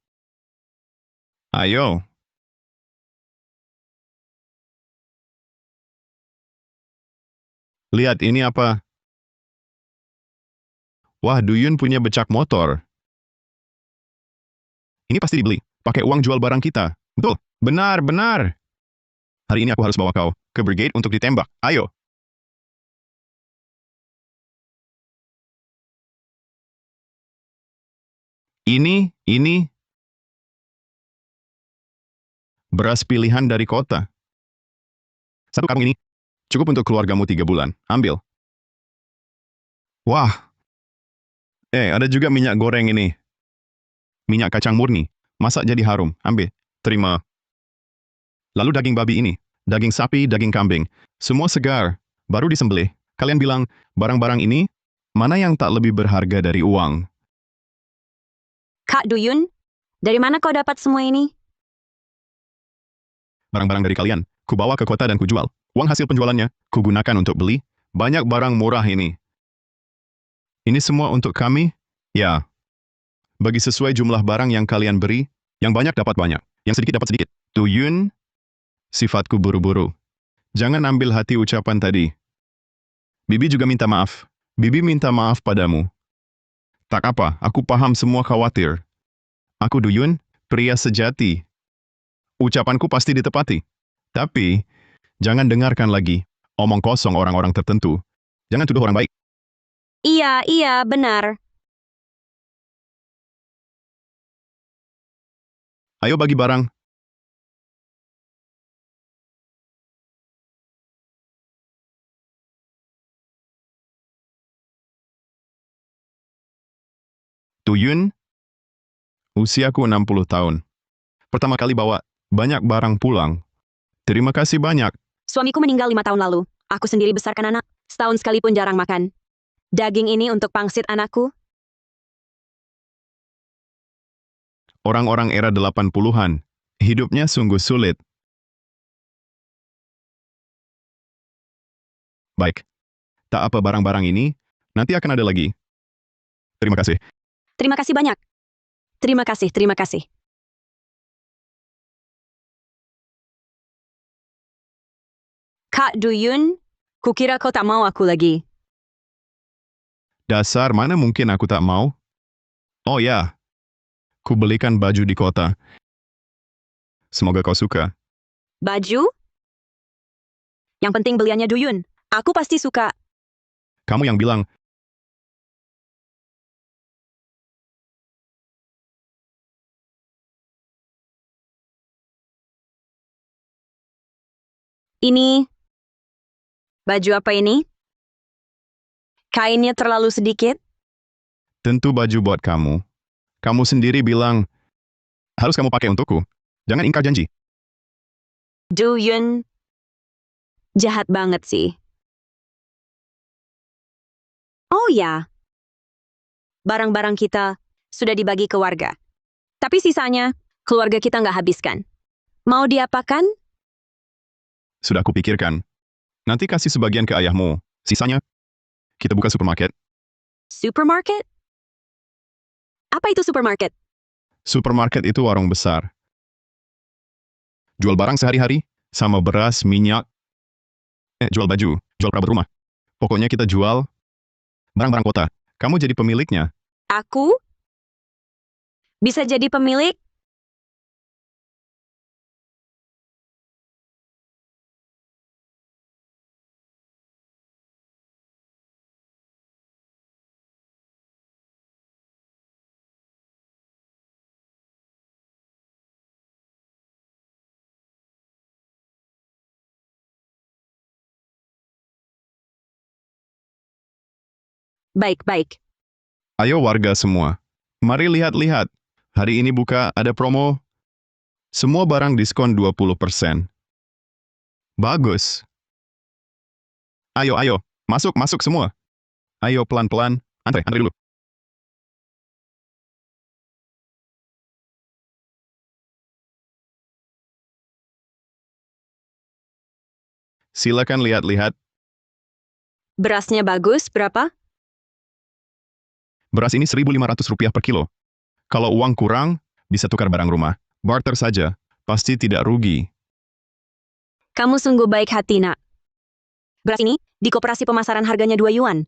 Ayo. Lihat ini apa? Wah, Duyun punya becak motor. Ini pasti dibeli. Pakai uang jual barang kita. Betul. Benar. Hari ini aku harus bawa kau ke brigade untuk ditembak. Ayo. Ini. Beras pilihan dari kota. Satu karung ini. Cukup untuk keluargamu 3 bulan. Ambil. Wah. Ada juga minyak goreng ini. Minyak kacang murni. Masak jadi harum. Ambil. Terima. Lalu daging babi ini. Daging sapi, daging kambing. Semua segar. Baru disembelih. Kalian bilang, barang-barang ini, mana yang tak lebih berharga dari uang? Kak Duyun, dari mana kau dapat semua ini? Barang-barang dari kalian. Kubawa ke kota dan kujual. Uang hasil penjualannya, kugunakan untuk beli banyak barang murah ini. Ini semua untuk kami? Ya. Bagi sesuai jumlah barang yang kalian beri, yang banyak dapat banyak, yang sedikit dapat sedikit. Duyun, sifatku buru-buru. Jangan ambil hati ucapan tadi. Bibi juga minta maaf. Bibi minta maaf padamu. Tak apa, aku paham semua khawatir. Aku Duyun, pria sejati. Ucapanku pasti ditepati. Tapi, jangan dengarkan lagi omong kosong orang-orang tertentu. Jangan tuduh orang baik. Iya, iya, benar. Ayo bagi barang. Duyun, usiaku 60 tahun. Pertama kali bawa banyak barang pulang. Terima kasih banyak. Suamiku meninggal 5 tahun lalu. Aku sendiri besarkan anak. Setahun sekalipun jarang makan. Daging ini untuk pangsit anakku. Orang-orang era 80-an. Hidupnya sungguh sulit. Baik. Tak apa barang-barang ini, nanti akan ada lagi. Terima kasih. Terima kasih banyak. Terima kasih, terima kasih. Kak Duyun, kukira kau tak mau aku lagi. Dasar mana mungkin aku tak mau? Oh ya, ku belikan baju di kota. Semoga kau suka. Baju? Yang penting beliannya Duyun. Aku pasti suka. Kamu yang bilang, Ini, baju apa ini? Kainnya terlalu sedikit? tentu baju buat kamu. Kamu sendiri bilang, harus kamu pakai untukku. Jangan ingkar janji. Duyun, jahat banget sih. Oh ya, barang-barang kita sudah dibagi ke warga. Tapi sisanya, keluarga kita nggak habiskan. Mau diapakan? Sudah kupikirkan. Nanti kasih sebagian ke ayahmu. Sisanya, kita buka supermarket. Supermarket? Apa itu supermarket? Supermarket itu warung besar. Jual barang sehari-hari, sama beras, minyak, jual baju, jual perabot rumah. Pokoknya kita jual barang-barang kota. Kamu jadi pemiliknya. Aku? Bisa jadi pemilik? Baik-baik. Ayo warga semua. Mari lihat-lihat. Hari ini buka ada promo. Semua barang diskon 20%. Bagus. Ayo, ayo. Masuk, masuk semua. Ayo pelan-pelan. Antre, antre dulu. Silakan lihat-lihat. Berasnya bagus, berapa? Beras ini Rp1.500 per kilo. Kalau uang kurang, bisa tukar barang rumah. Barter saja. Pasti tidak rugi. Kamu sungguh baik hati, nak. Beras ini, di koperasi pemasaran harganya 2 yuan.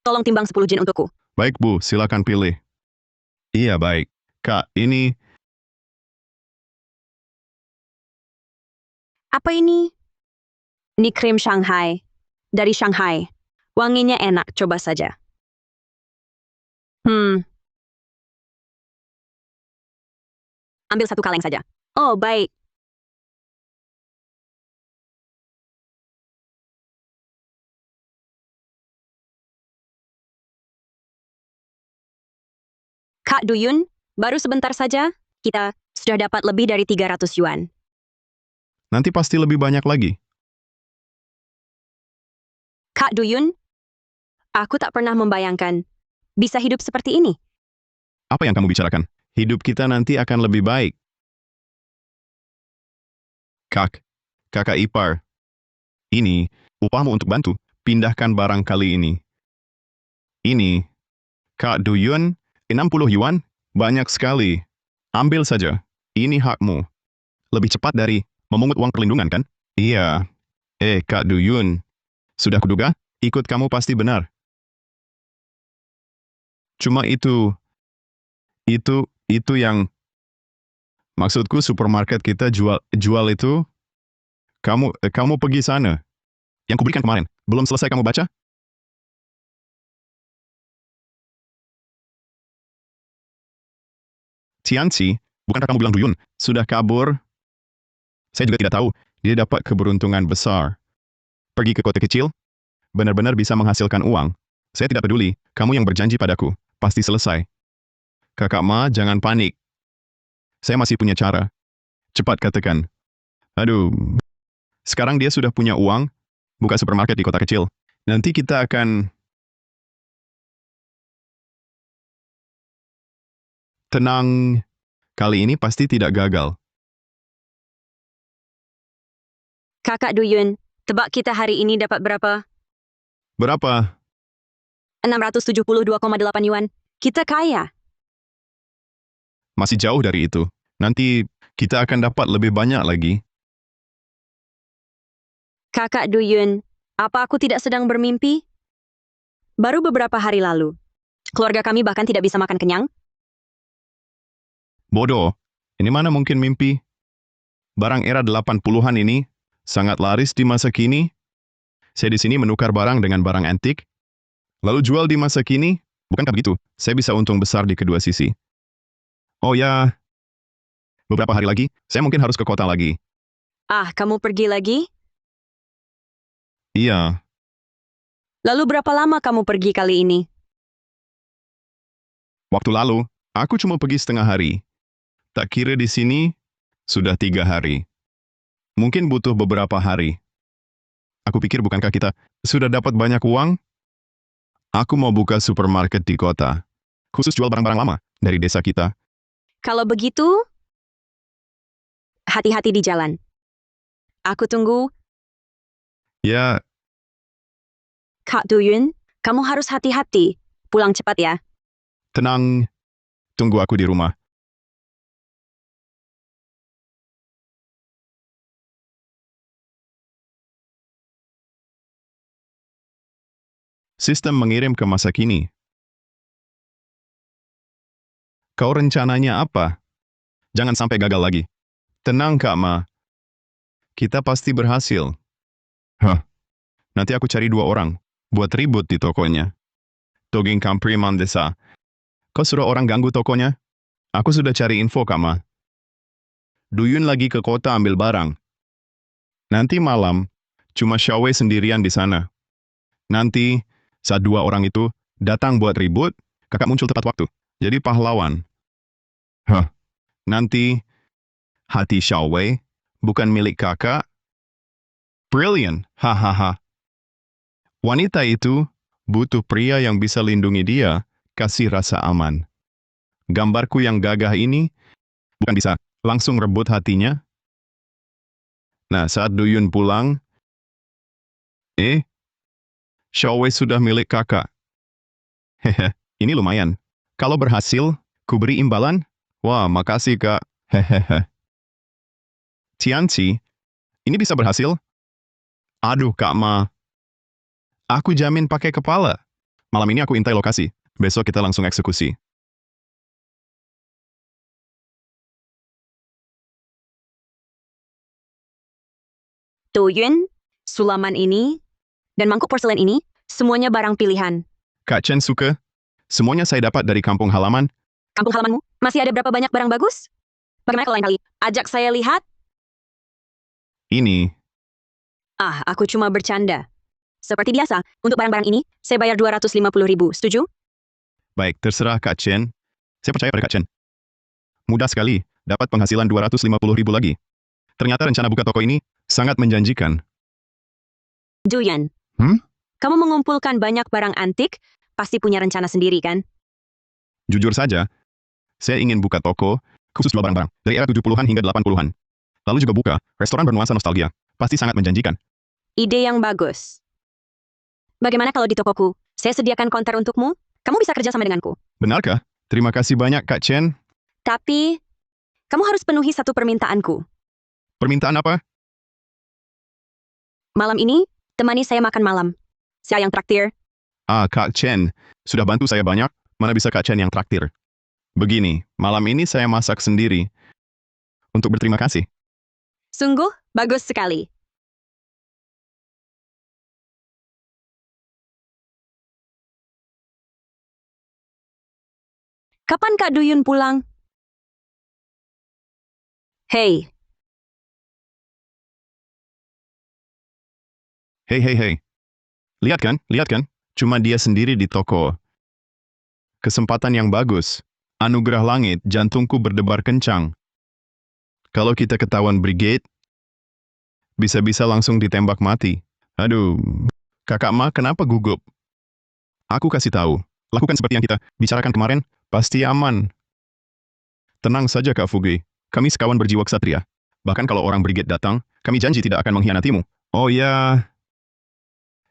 Tolong timbang 10 jin untukku. Baik, Bu. Silakan pilih. Iya, baik. Kak, ini Apa ini? Ini krim Shanghai. Dari Shanghai. Wanginya enak, coba saja. Ambil 1 kaleng saja. Oh, baik. Kak Duyun, Baru sebentar saja, kita sudah dapat lebih dari 300 yuan. Nanti pasti lebih banyak lagi. Kak Duyun, aku tak pernah membayangkan bisa hidup seperti ini. Apa yang kamu bicarakan? Hidup kita nanti akan lebih baik. Kakak ipar. Ini, upahmu untuk bantu. Pindahkan barang kali ini. Ini, Kak Duyun, 60 yuan? Banyak sekali. Ambil saja. Ini hakmu. Lebih cepat dari memungut uang perlindungan, kan? Iya. Kak Duyun. Sudah kuduga, ikut kamu pasti benar. Cuma itu yang... Maksudku supermarket kita jual itu... Kamu pergi sana. Yang kuberikan kemarin. Belum selesai kamu baca? Tianci, bukankah kamu bilang Duyun sudah kabur? Saya juga tidak tahu. Dia dapat keberuntungan besar. Pergi ke kota kecil, benar-benar bisa menghasilkan uang. Saya tidak peduli, kamu yang berjanji padaku. Pasti selesai. Kakak Ma, jangan panik. Saya masih punya cara. Cepat katakan. Aduh. Sekarang dia sudah punya uang, buka supermarket di kota kecil. Nanti kita akan... Tenang. Kali ini pasti tidak gagal. Kakak Duyun, tebak kita hari ini dapat berapa? Berapa? 672,8 yuan. Kita kaya. Masih jauh dari itu. Nanti kita akan dapat lebih banyak lagi. Kakak Duyun, apa aku tidak sedang bermimpi? Baru beberapa hari lalu, keluarga kami bahkan tidak bisa makan kenyang. Bodoh. Ini mana mungkin mimpi? Barang era 80-an ini sangat laris di masa kini. Saya di sini menukar barang dengan barang antik. Lalu jual di masa kini. Bukankah begitu? Saya bisa untung besar di kedua sisi. Oh ya, beberapa hari lagi, saya mungkin harus ke kota lagi. Ah, kamu pergi lagi? Iya, Lalu berapa lama kamu pergi kali ini? waktu lalu, aku cuma pergi setengah hari. Tak kira di sini, sudah 3 hari. Mungkin butuh beberapa hari. Aku pikir bukankah kita sudah dapat banyak uang? Aku mau buka supermarket di kota. Khusus jual barang-barang lama dari desa kita. Kalau begitu, hati-hati di jalan. Aku tunggu. Ya, Kak Duyun, kamu harus hati-hati. Pulang cepat ya. tenang. Tunggu aku di rumah. Sistem mengirim ke masa kini. Kau rencananya apa? Jangan sampai gagal lagi. Tenang, Kak Ma. Kita pasti berhasil. Hah, nanti aku cari 2 orang. Buat ribut di tokonya. Toging Kampriman Desa. Kau suruh orang ganggu tokonya? Aku sudah cari info, Kak Ma. Duyun lagi ke kota ambil barang. Nanti malam, cuma Xiaowei sendirian di sana. Nanti, saat 2 orang itu datang buat ribut, kakak muncul tepat waktu. Jadi pahlawan. Hah, nanti hati Xiaowei bukan milik kakak. Brilliant, hahaha. Wanita itu butuh pria yang bisa lindungi dia, kasih rasa aman. Gambarku yang gagah ini bukan bisa langsung rebut hatinya. Nah, saat Duyun pulang, Xiaowei sudah milik kakak. Hehe, ini lumayan. Kalau berhasil, ku beri imbalan. Wah, makasih, Kak. Hehehe. Tianci, ini bisa berhasil? Aduh, Kak Ma. Aku jamin pakai kepala. Malam ini aku intai lokasi. Besok kita langsung eksekusi. Duyun, sulaman ini, dan mangkuk porselen ini, semuanya barang pilihan. Kak Chen suka? Semuanya saya dapat dari kampung halaman. Kampung halamanmu, masih ada berapa banyak barang bagus? Bagaimana kalau lain kali? Ajak saya lihat? Ini, Ah, aku cuma bercanda. Seperti biasa, untuk barang-barang ini, saya bayar 250.000, setuju? baik, terserah Kak Chen. Saya percaya pada Kak Chen. Mudah sekali, dapat penghasilan 250.000 lagi. Ternyata rencana buka toko ini sangat menjanjikan. Duyan, Hmm? kamu mengumpulkan banyak barang antik, pasti punya rencana sendiri kan? Jujur saja, saya ingin buka toko khusus jual barang-barang dari era 70-an hingga 80-an. Lalu juga buka restoran bernuansa nostalgia. Pasti sangat menjanjikan. Ide yang bagus. Bagaimana kalau di tokoku, saya sediakan konter untukmu? Kamu bisa kerja sama denganku. Benarkah? Terima kasih banyak, Kak Chen. Tapi, kamu harus penuhi satu permintaanku. Permintaan apa? Malam ini, temani saya makan malam. Saya yang traktir. Kak Chen, sudah bantu saya banyak. Mana bisa Kak Chen yang traktir? Begini, malam ini saya masak sendiri. Untuk berterima kasih. Sungguh, bagus sekali. Kapan Kak Duyun pulang? Hei, Hei, hei, hei. Lihat kan? Lihat kan? Cuma dia sendiri di toko. Kesempatan yang bagus. Anugerah langit, jantungku berdebar kencang. Kalau kita ketahuan brigade, bisa-bisa langsung ditembak mati. Aduh, Kakak Ma kenapa gugup? Aku kasih tahu. Lakukan seperti yang kita bicarakan kemarin, pasti aman. Tenang saja Kak Fugi. Kami sekawan berjiwa ksatria. Bahkan kalau orang brigade datang, kami janji tidak akan mengkhianatimu. Oh ya,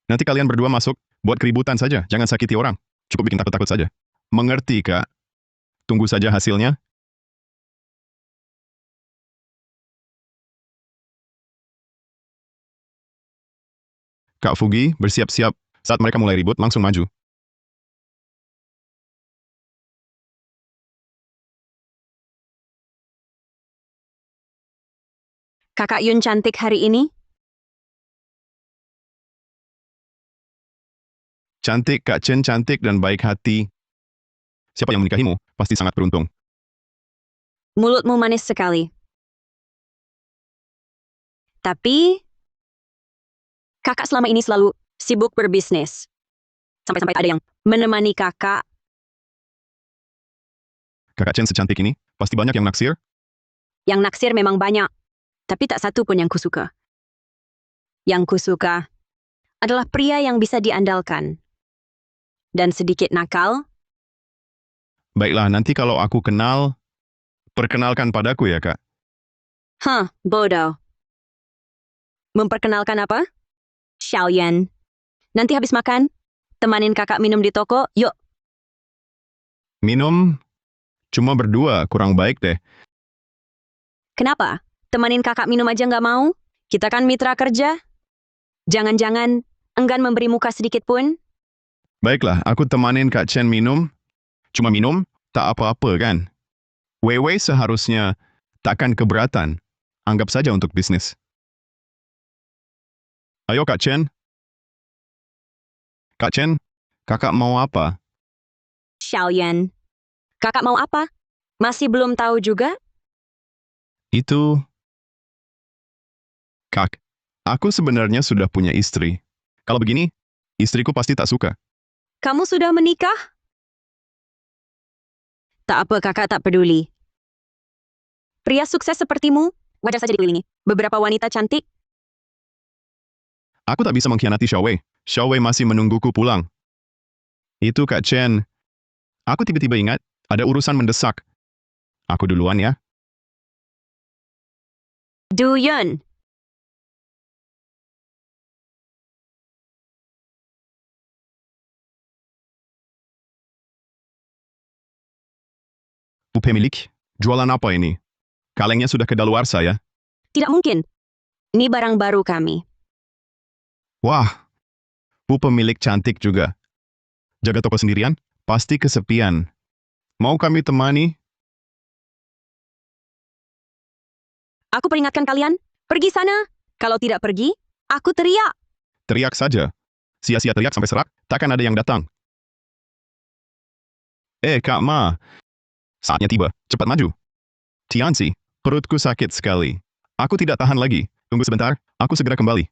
nanti kalian berdua masuk, buat keributan saja, jangan sakiti orang. Cukup bikin takut-takut saja. Mengerti, Kak? Tunggu saja hasilnya. Kak Fugi, bersiap-siap. Saat mereka mulai ribut, langsung maju. Kakak Yun cantik hari ini? Cantik, Kak Chen cantik dan baik hati. Siapa yang menikahimu, pasti sangat beruntung. Mulutmu manis sekali. Tapi, kakak selama ini selalu sibuk berbisnis. Sampai-sampai ada yang menemani kakak. Kakak Chen secantik ini, pasti banyak yang naksir. Yang naksir memang banyak, tapi tak satu pun yang kusuka. Yang kusuka adalah pria yang bisa diandalkan. Dan sedikit nakal, Baiklah, nanti kalau aku kenal, perkenalkan padaku ya, Kak. bodoh. Memperkenalkan apa? Xiaoyan. Nanti habis makan, temanin kakak minum di toko, yuk. Minum, cuma berdua, kurang baik deh. Kenapa? Temanin kakak minum aja nggak mau? Kita kan mitra kerja. Jangan-jangan enggan memberi muka sedikit pun? Baiklah, aku temanin Kak Chen minum. Cuma minum, tak apa-apa kan? Wewe seharusnya takkan keberatan. Anggap saja untuk bisnis. Ayo Kak Chen. Kak Chen, kakak mau apa? Xiaoyan. Kakak mau apa? Masih belum tahu juga? Itu... Kak, aku sebenarnya sudah punya istri. Kalau begini, istriku pasti tak suka. Kamu sudah menikah? Tak apa kakak tak peduli. Pria sukses sepertimu, wajar saja dikelilingi. Beberapa wanita cantik, Aku tak bisa mengkhianati Xiaowei. Xiaowei masih menungguku pulang. Itu Kak Chen. Aku tiba-tiba ingat, ada urusan mendesak. Aku duluan ya. Duyun. Pemilik, jualan apa ini? Kalengnya sudah kedaluarsa ya? Tidak mungkin. Ini barang baru kami. Wah, pemilik cantik juga. Jaga toko sendirian? Pasti kesepian. Mau kami temani? Aku peringatkan kalian, pergi sana. Kalau tidak pergi, aku teriak. Teriak saja. Sia-sia teriak sampai serak, takkan ada yang datang. Kak Ma. Saatnya tiba, cepat maju. Tianzi, perutku sakit sekali. Aku tidak tahan lagi. Tunggu sebentar, aku segera kembali.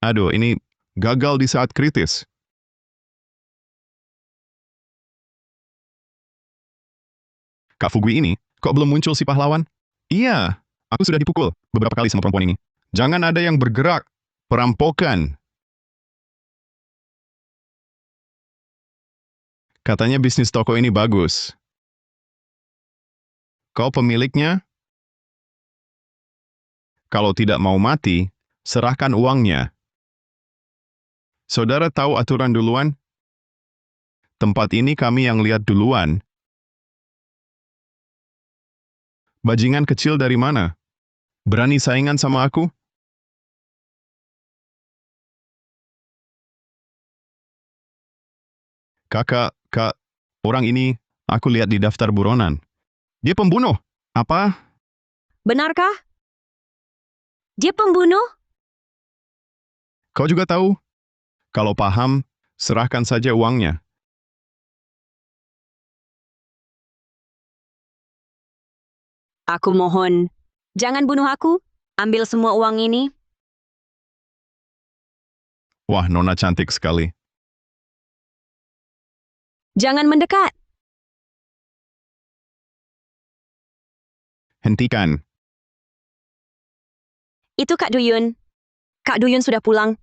Aduh, ini gagal di saat kritis. Kak Fugui ini, kok belum muncul si pahlawan? Iya, aku sudah dipukul beberapa kali sama perempuan ini. Jangan ada yang bergerak. Perampokan. Katanya bisnis toko ini bagus. Kau pemiliknya? Kalau tidak mau mati, serahkan uangnya. Saudara tahu aturan duluan? Tempat ini kami yang lihat duluan. Bajingan kecil dari mana? Berani saingan sama aku? Kak, orang ini aku lihat di daftar buronan. Dia pembunuh. Apa? Benarkah? Dia pembunuh? Kau juga tahu? Kalau paham, serahkan saja uangnya. Aku mohon, jangan bunuh aku. Ambil semua uang ini. Wah, Nona cantik sekali. Jangan mendekat. Hentikan. Itu Kak Duyun. Kak Duyun sudah pulang.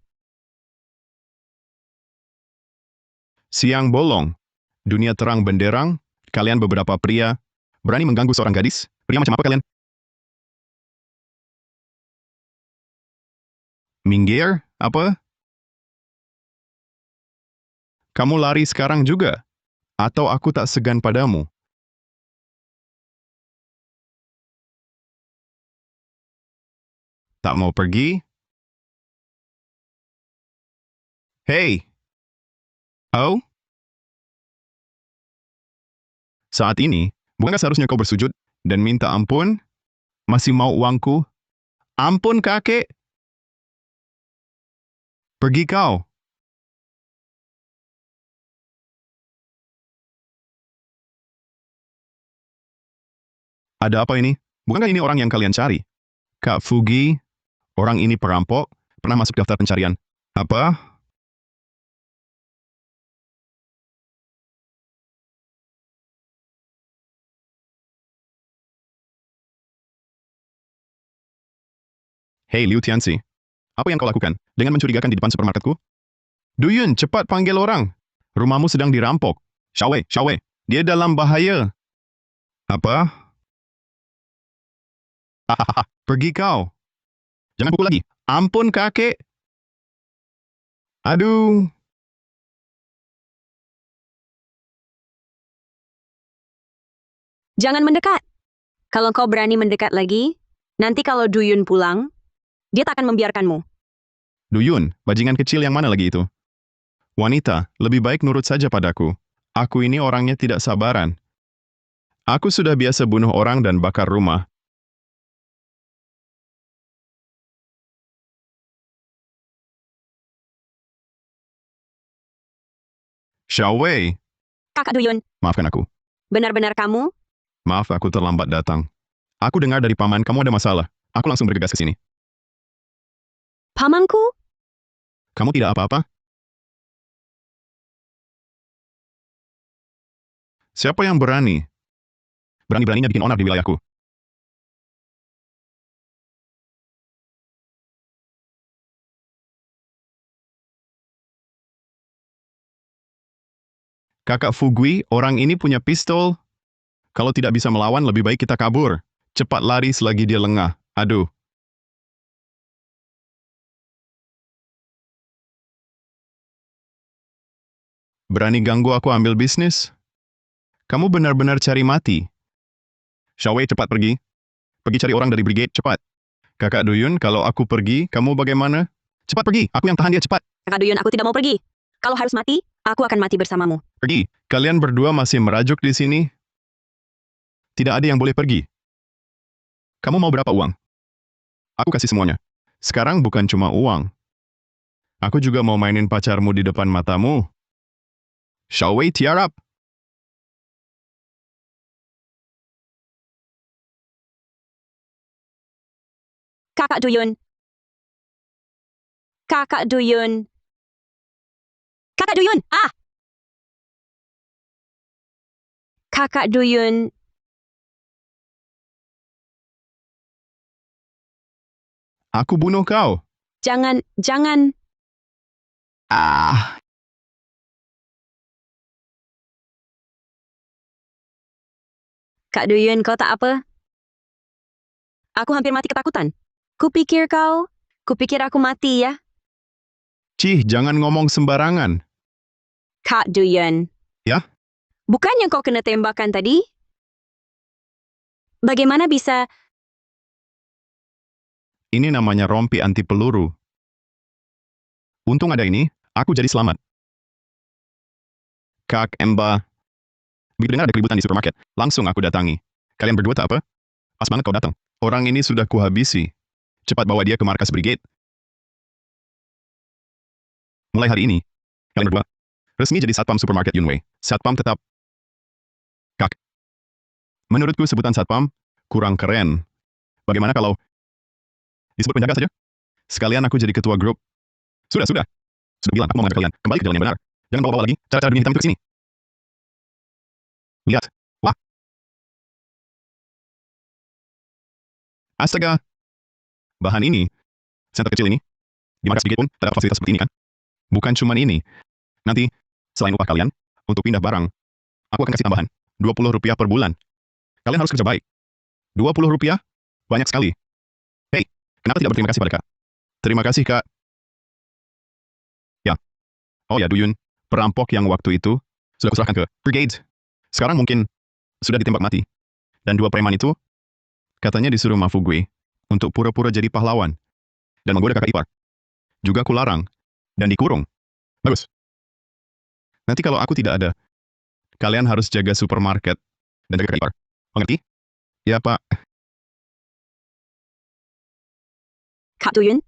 Siang bolong. Dunia terang benderang. Kalian beberapa pria. Berani mengganggu seorang gadis? Pria macam apa kalian? Minggir? Apa? Kamu lari sekarang juga? Atau aku tak segan padamu? Tak mau pergi? Hei! Oh? Saat ini, bukankah seharusnya kau bersujud dan minta ampun? Masih mau uangku? Ampun, kakek! Pergi kau! Ada apa ini? Bukankah ini orang yang kalian cari? Kak Fugi, orang ini perampok, pernah masuk daftar pencarian. Apa? Hei Liu Tianxi, apa yang kau lakukan dengan mencurigakan di depan supermarketku? Duyun, cepat panggil orang. Rumahmu sedang dirampok. Xiaowei, dia dalam bahaya. Apa? Hahaha, pergi kau. Jangan pukul lagi. Ampun, kakek. Aduh. Jangan mendekat. Kalau kau berani mendekat lagi, nanti kalau Duyun pulang, dia tak akan membiarkanmu. Duyun, bajingan kecil yang mana lagi itu? Wanita, lebih baik nurut saja padaku. Aku ini orangnya tidak sabaran. Aku sudah biasa bunuh orang dan bakar rumah. Xiaowei, Kakak Duyun, maafkan aku. benar-benar kamu? Maaf, aku terlambat datang. Aku dengar dari paman kamu ada masalah. Aku langsung bergegas ke sini. Pamanku? Kamu tidak apa-apa? Siapa yang berani? Berani-beraninya bikin onar di wilayahku. Kakak Fugui, orang ini punya pistol. Kalau tidak bisa melawan, lebih baik kita kabur. Cepat lari selagi dia lengah. Aduh. Berani ganggu aku ambil bisnis? Kamu benar-benar cari mati. Xiaowei, cepat pergi. Pergi cari orang dari brigade, cepat. Kakak Duyun, kalau aku pergi, kamu bagaimana? Cepat pergi, aku yang tahan dia, cepat. Kakak Duyun, aku tidak mau pergi. Kalau harus mati, aku akan mati bersamamu. Pergi. Kalian berdua masih merajuk di sini? Tidak ada yang boleh pergi. Kamu mau berapa uang? Aku kasih semuanya. Sekarang bukan cuma uang. Aku juga mau mainin pacarmu di depan matamu. Xiaowei, tiarap. Kakak Duyun. Kakak Duyun. Kakak Duyun! Ah! Kakak Duyun. Aku bunuh kau. Jangan. Ah, Kak Duyun, kau tak apa? Aku hampir mati ketakutan. Kupikir aku mati ya. Cih, jangan ngomong sembarangan. Kak Duyun, Ya, bukannya kau kena tembakan tadi? Bagaimana bisa? ini namanya rompi anti peluru. Untung ada ini, aku jadi selamat. Kak Emba, begitu dengar ada keributan di supermarket, langsung aku datangi. Kalian berdua tak apa? Pas banget kau datang. Orang ini sudah kuhabisi. Cepat bawa dia ke markas brigade. Mulai hari ini, kalian berdua resmi jadi satpam supermarket Yunwei. Satpam tetap. Kak, menurutku sebutan satpam kurang keren. Bagaimana kalau disebut penjaga saja? Sekalian aku jadi ketua grup. Sudah. Sudah bilang aku mau ngajak kalian kembali ke jalan yang benar. Jangan bawa-bawa lagi cara-cara dunia hitam itu ke sini. Lihat. Wah, astaga. Bahan ini, senter kecil ini, di markas brigade pun terdapat fasilitas seperti ini kan? Bukan cuma ini. Nanti, selain upah kalian, untuk pindah barang, aku akan kasih tambahan. Rp20 per bulan. Kalian harus kerja baik. Rp20? Banyak sekali. Hei, kenapa tidak berterima kasih pada Kak? Terima kasih, Kak. Ya. Oh ya, Duyun. Perampok yang waktu itu sudah kuserahkan ke brigade. Sekarang mungkin sudah ditembak mati. Dan dua preman itu katanya disuruh Mafugwe untuk pura-pura jadi pahlawan dan menggoda kakak ipar. Juga kularang dan dikurung. Bagus. Nanti kalau aku tidak ada, kalian harus jaga supermarket dan jaga kakak ipar. Mengerti? Ya, Pak. Kak Duyun,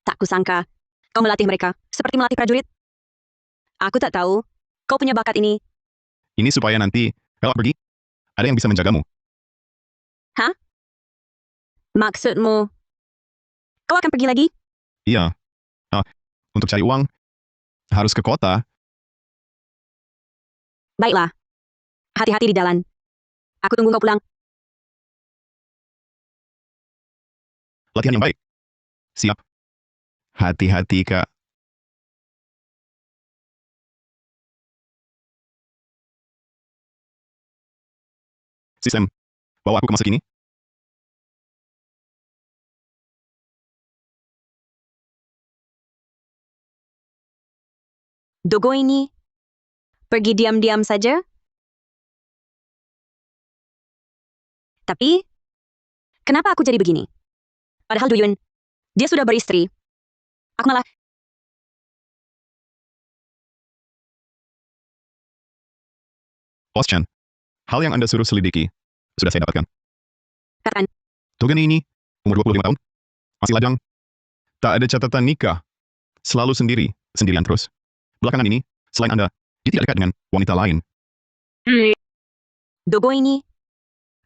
tak kusangka kau melatih mereka seperti melatih prajurit. Aku tak tahu, kau punya bakat ini. Ini supaya nanti, kalau pergi, ada yang bisa menjagamu. Hah? Maksudmu, kau akan pergi lagi? Iya. Ah, untuk cari uang, harus ke kota. Baiklah, hati-hati di jalan. Aku tunggu kau pulang. Latihan yang baik. Siap. Hati-hati, Kak. Sistem, bawa aku ke masa kini. Dogo ini, pergi diam-diam saja. Tapi, kenapa aku jadi begini? Padahal Duyun, dia sudah beristri. Aku malah, Bos Chan, hal yang Anda suruh selidiki, sudah saya dapatkan. katakan, Togani ini, umur 25 tahun, masih lajang, tak ada catatan nikah, selalu sendirian terus. Belakangan ini, selain Anda, dia tidak dekat dengan wanita lain. Dogo ini,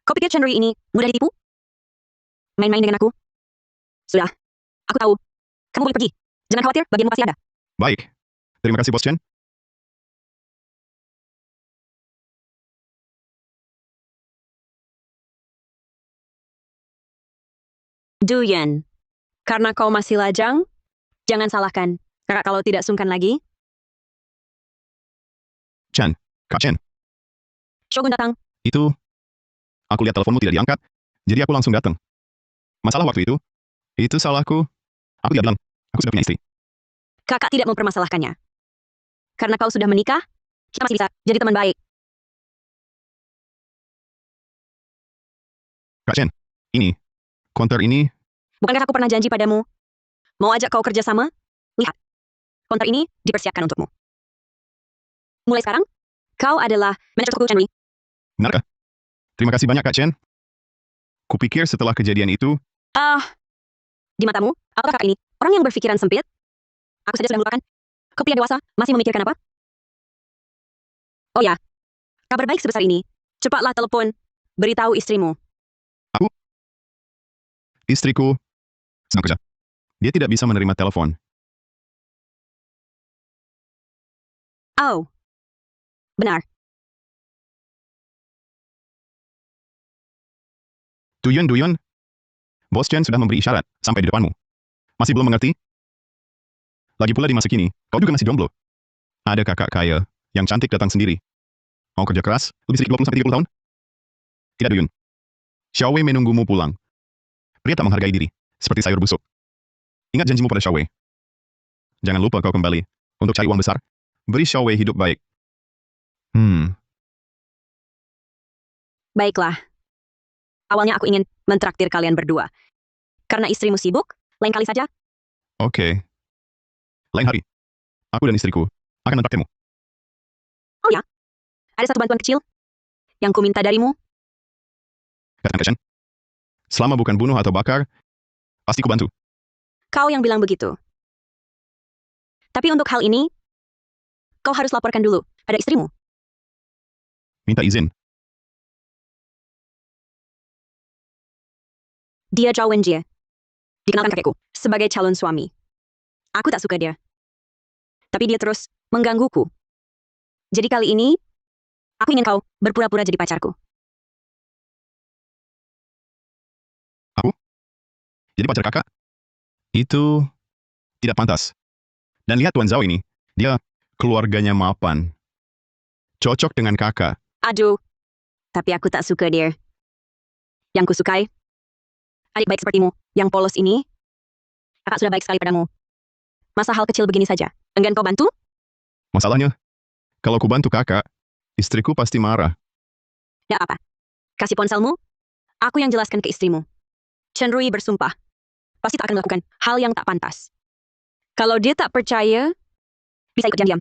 kau pikir Chandri ini mudah ditipu? Main-main dengan aku? Sudah, aku tahu. Kamu boleh pergi. Jangan khawatir, bagianmu pasti ada. Baik. Terima kasih, Bos Chen. Duyun, karena kau masih lajang, jangan salahkan. Kakak kalau tidak sungkan lagi, Chan, Kak Chen, Shogun datang. itu, aku lihat teleponmu tidak diangkat, jadi aku langsung datang. Masalah waktu itu salahku. Aku tidak bilang, aku sudah punya istri. Kakak tidak mempermasalahkannya. Karena kau sudah menikah, kita masih bisa jadi teman baik. Kak Chen, ini, konter ini, Bukankah aku pernah janji padamu? Mau ajak kau kerja sama? Lihat, konter ini dipersiapkan untukmu. Mulai sekarang, kau adalah manajer toko Chanui. benarkah? Terima kasih banyak, Kak Chen. Kupikir setelah kejadian itu, Di matamu, apakah kakak ini orang yang berpikiran sempit? Aku saja sudah melupakan. Kau pria dewasa, masih memikirkan apa? Oh ya, kabar baik sebesar ini. Cepatlah telepon. Beritahu istrimu. istriku sedang kerja. Dia tidak bisa menerima telepon. Oh, benar. Duyun, Bos Chen sudah memberi isyarat sampai di depanmu. Masih belum mengerti? Lagi pula di masa kini, kau juga masih jomblo. Ada kakak kaya yang cantik datang sendiri. Mau kerja keras, lebih sedikit 20-30 tahun? Tidak, Duyun. Xiao Wei menunggumu pulang. Pria tak menghargai diri, seperti sayur busuk. Ingat janjimu pada Xiao Wei. Jangan lupa kau kembali. Untuk cari uang besar, beri Xiao Wei hidup baik. Baiklah. Awalnya aku ingin mentraktir kalian berdua. Karena istrimu sibuk, lain kali saja. Oke. Lain hari, aku dan istriku akan mentraktirmu. Oh ya, ada satu bantuan kecil yang ku minta darimu. Katakan Chen. Selama bukan bunuh atau bakar, pasti ku bantu. Kau yang bilang begitu. Tapi untuk hal ini, kau harus laporkan dulu pada istrimu. Minta izin. Dia Zhao Wenjie. Dikenalkan kakekku sebagai calon suami. Aku tak suka dia. Tapi dia terus menggangguku. Jadi kali ini, aku ingin kau berpura-pura jadi pacarku. Jadi pacar kakak? Itu tidak pantas. Dan lihat Tuan Zhao ini, dia keluarganya mapan. Cocok dengan kakak. Aduh, tapi aku tak suka dia. Yang kusukai, adik baik sepertimu, yang polos ini, kakak sudah baik sekali padamu. Masa hal kecil begini saja, enggan kau bantu? Masalahnya, kalau ku bantu kakak, istriku pasti marah. Tidak apa. Kasih ponselmu, aku yang jelaskan ke istrimu. Chen Rui bersumpah, pasti tak akan melakukan hal yang tak pantas. Kalau dia tak percaya, bisa ikut diam-diam.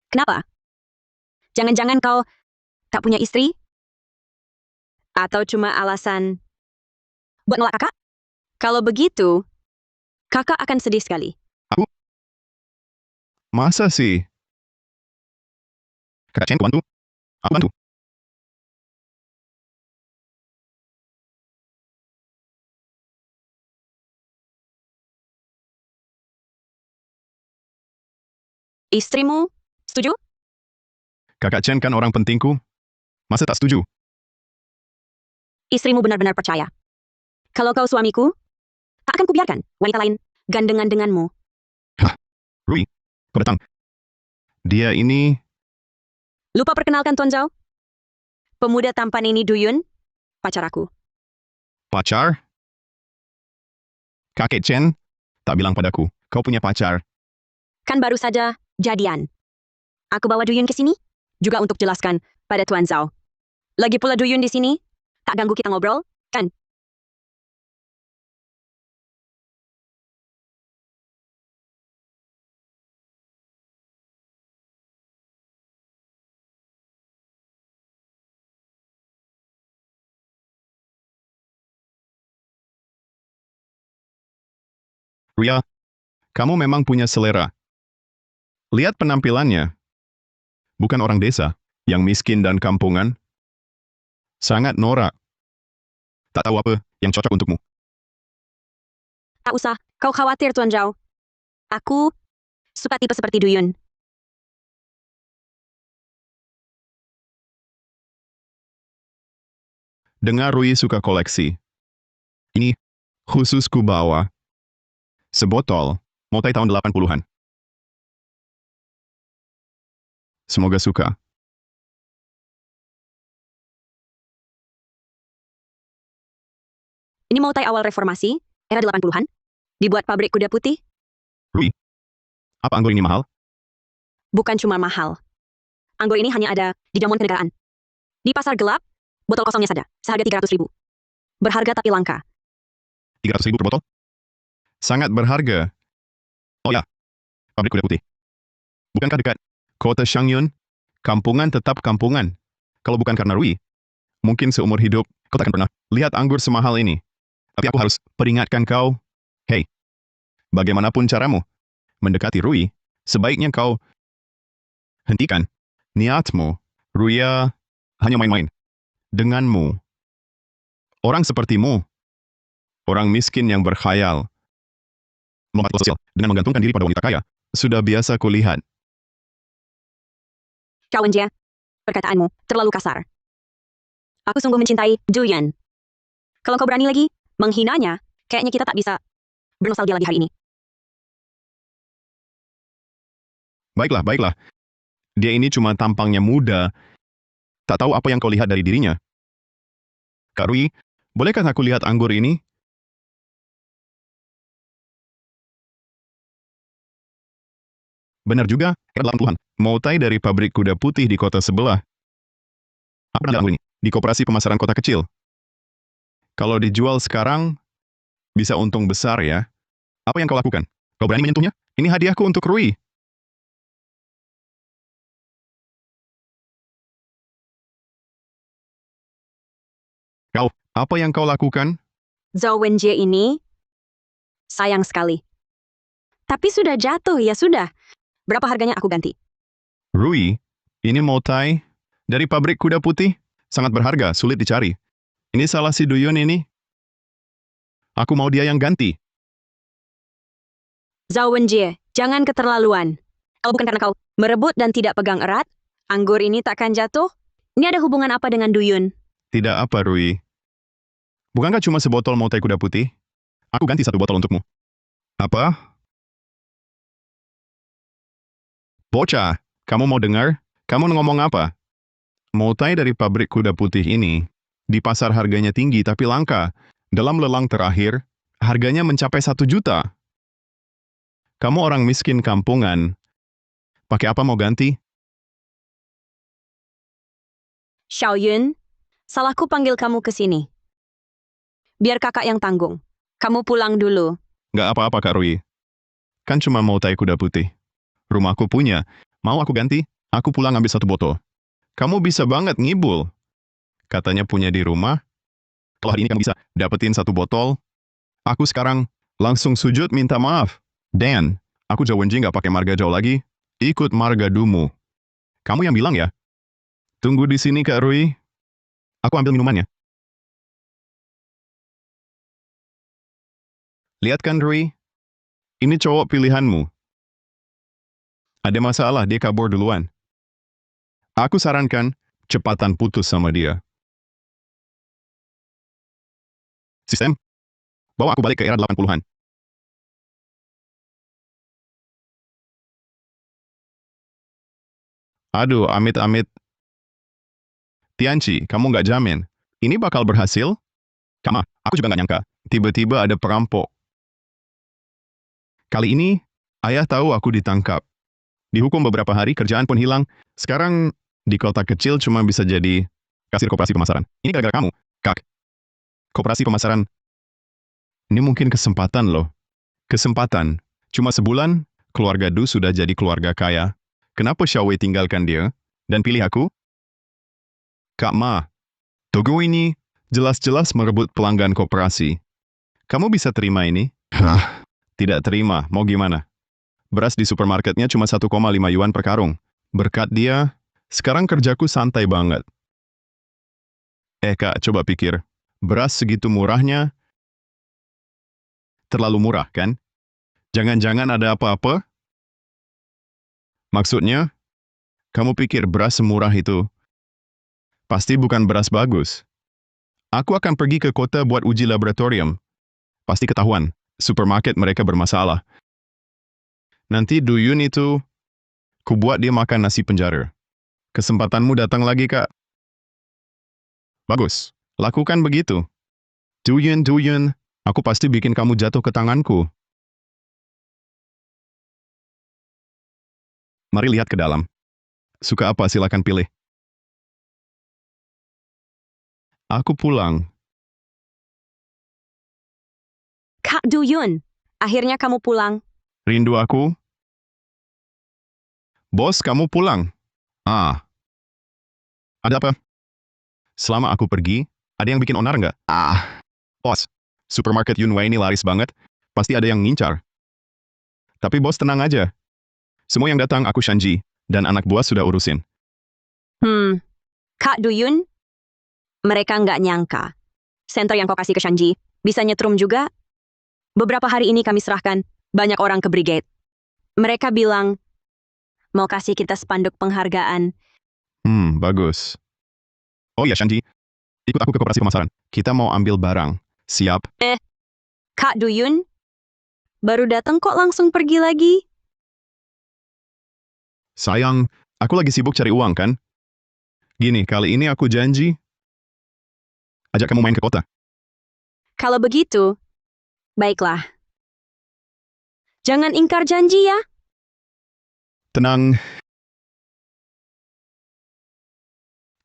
Kenapa? Jangan-jangan kau tak punya istri? Atau cuma alasan buat nolak kakak? Kalau begitu, kakak akan sedih sekali. Masa sih? Kakak Chen, ku bantu. Aku bantu. Istrimu, setuju? Kakak Chen kan orang pentingku. Masa tak setuju? Istrimu benar-benar percaya. Kalau kau suamiku, tak akan kubiarkan wanita lain gandengan denganmu. Rui, kau datang. Dia ini, Lupa perkenalkan Tuan Zhao? Pemuda tampan ini Duyun, pacar aku. pacar? Kakek Chen, tak bilang padaku, kau punya pacar. Kan baru saja jadian. Aku bawa Duyun ke sini, juga untuk jelaskan pada Tuan Zhao. Lagi pula Duyun di sini, tak ganggu kita ngobrol, kan? Ria, kamu memang punya selera. Lihat penampilannya. Bukan orang desa, yang miskin dan kampungan. Sangat norak. Tak tahu apa yang cocok untukmu. Tak usah, kau khawatir Tuan Zhao. Aku suka tipe seperti Duyun. Dengar Rui suka koleksi. Ini khusus ku bawa. Sebotol, motai tahun 80-an. Semoga suka. Ini mau awal reformasi, era 80-an, dibuat pabrik kuda putih, Rui, apa anggur ini mahal? bukan cuma mahal. Anggur ini hanya ada di jamuan kenegaraan. Di pasar gelap, botol kosongnya saja, seharga 300.000. Berharga tapi langka. 300.000 per botol? Sangat berharga. Oh ya, pabrik kuda putih. Bukankah dekat kota Shangyun? Kampungan tetap kampungan. Kalau bukan karena Rui, mungkin seumur hidup kau takkan pernah lihat anggur semahal ini. Tapi aku harus peringatkan kau. Hei, bagaimanapun caramu mendekati Rui, sebaiknya kau hentikan niatmu. Ruya hanya main-main denganmu. Orang sepertimu, orang miskin yang berkhayal, melompat sosial dengan menggantungkan diri pada wanita kaya, sudah biasa kulihat. Zhao Wenjie, perkataanmu terlalu kasar. Aku sungguh mencintai Duyun. Kalau kau berani lagi menghinanya, kayaknya kita tak bisa bernostalgia lagi hari ini. Baiklah, baiklah. Dia ini cuma tampangnya muda. Tak tahu apa yang kau lihat dari dirinya. Kak Rui, bolehkah aku lihat anggur ini? Benar juga, era 80-an. Moutai dari pabrik kuda putih di kota sebelah. Apa pernah anggur ini? Di koperasi pemasaran kota kecil. Kalau dijual sekarang, bisa untung besar ya. Apa yang kau lakukan? Kau berani menyentuhnya? Ini hadiahku untuk Rui. Kau, apa yang kau lakukan? Zhao Wenjie ini sayang sekali. Tapi sudah jatuh, ya sudah. Berapa harganya aku ganti? Rui, ini Moutai dari pabrik kuda putih. Sangat berharga, sulit dicari. Ini salah si Duyun ini. Aku mau dia yang ganti. Zhao Wenjie, jangan keterlaluan. Kalau bukan karena kau merebut dan tidak pegang erat, anggur ini takkan jatuh. Ini ada hubungan apa dengan Duyun? Tidak apa, Rui. Bukankah cuma sebotol Moutai kuda putih? Aku ganti satu botol untukmu. Apa? Bocah, kamu mau dengar? Kamu ngomong apa? Moutai dari pabrik kuda putih ini, di pasar harganya tinggi tapi langka. Dalam lelang terakhir, harganya mencapai 1 juta. Kamu orang miskin kampungan. Pakai apa mau ganti? Xiaoyun, salahku panggil kamu ke sini. Biar kakak yang tanggung. Kamu pulang dulu. Nggak apa-apa, Kak Rui. Kan cuma Moutai kuda putih. Rumahku punya. Mau aku ganti? Aku pulang ambil satu botol. Kamu bisa banget ngibul. Katanya punya di rumah. Kalau hari ini kamu bisa dapetin satu botol, aku sekarang langsung sujud minta maaf. Dan, aku Zhao Wenjie nggak pakai marga Zhao lagi. Ikut marga Dumu. Kamu yang bilang ya? Tunggu di sini, Kak Rui. Aku ambil minumannya. Lihat kan, Rui? Ini cowok pilihanmu. Ada masalah, dia kabur duluan. Aku sarankan, cepatan putus sama dia. Sistem, bawa aku balik ke era 80-an. Aduh, amit-amit. Tianchi, kamu nggak jamin. Ini bakal berhasil? Kama, aku juga nggak nyangka. Tiba-tiba ada perampok. Kali ini, ayah tahu aku ditangkap. Dihukum beberapa hari, kerjaan pun hilang. Sekarang, di kota kecil cuma bisa jadi kasir koperasi pemasaran. Ini gara-gara kamu, Kak. Koperasi pemasaran. Ini mungkin kesempatan loh. Kesempatan. Cuma sebulan, keluarga Du sudah jadi keluarga kaya. Kenapa Xiaowei tinggalkan dia dan pilih aku? Kak Ma, Togo ini jelas-jelas merebut pelanggan koperasi. Kamu bisa terima ini? Hah, tidak terima. Mau gimana? Beras di supermarketnya cuma 1,5 yuan per karung. Berkat dia, sekarang kerjaku santai banget. Kak, coba pikir. Beras segitu murahnya, terlalu murah, kan? Jangan-jangan ada apa-apa? Maksudnya, kamu pikir beras semurah itu pasti bukan beras bagus. Aku akan pergi ke kota buat uji laboratorium. Pasti ketahuan, supermarket mereka bermasalah. Nanti Duyun itu, ku buat dia makan nasi penjara. Kesempatanmu datang lagi, Kak. Bagus, lakukan begitu. Duyun, Duyun, aku pasti bikin kamu jatuh ke tanganku. Mari lihat ke dalam. Suka apa silakan pilih. Aku pulang. Kak Duyun, akhirnya kamu pulang. Rindu aku? Bos, kamu pulang. Ada apa? Selama aku pergi, ada yang bikin onar nggak? Bos, supermarket Yunwei ini laris banget. Pasti ada yang ngincar. Tapi bos tenang aja. Semua yang datang aku Shanji, dan anak buah sudah urusin. Kak Duyun, mereka nggak nyangka. Center yang kau kasih ke Shanji bisa nyetrum juga. Beberapa hari ini kami serahkan banyak orang ke brigade. Mereka bilang, mau kasih kita spanduk penghargaan. Bagus. Oh ya, Shanji. Ikut aku ke koperasi pemasaran. Kita mau ambil barang. Siap? Kak Duyun, baru datang kok langsung pergi lagi? Sayang, aku lagi sibuk cari uang kan? Gini, kali ini aku janji ajak kamu main ke kota. Kalau begitu, baiklah. Jangan ingkar janji ya. Tenang,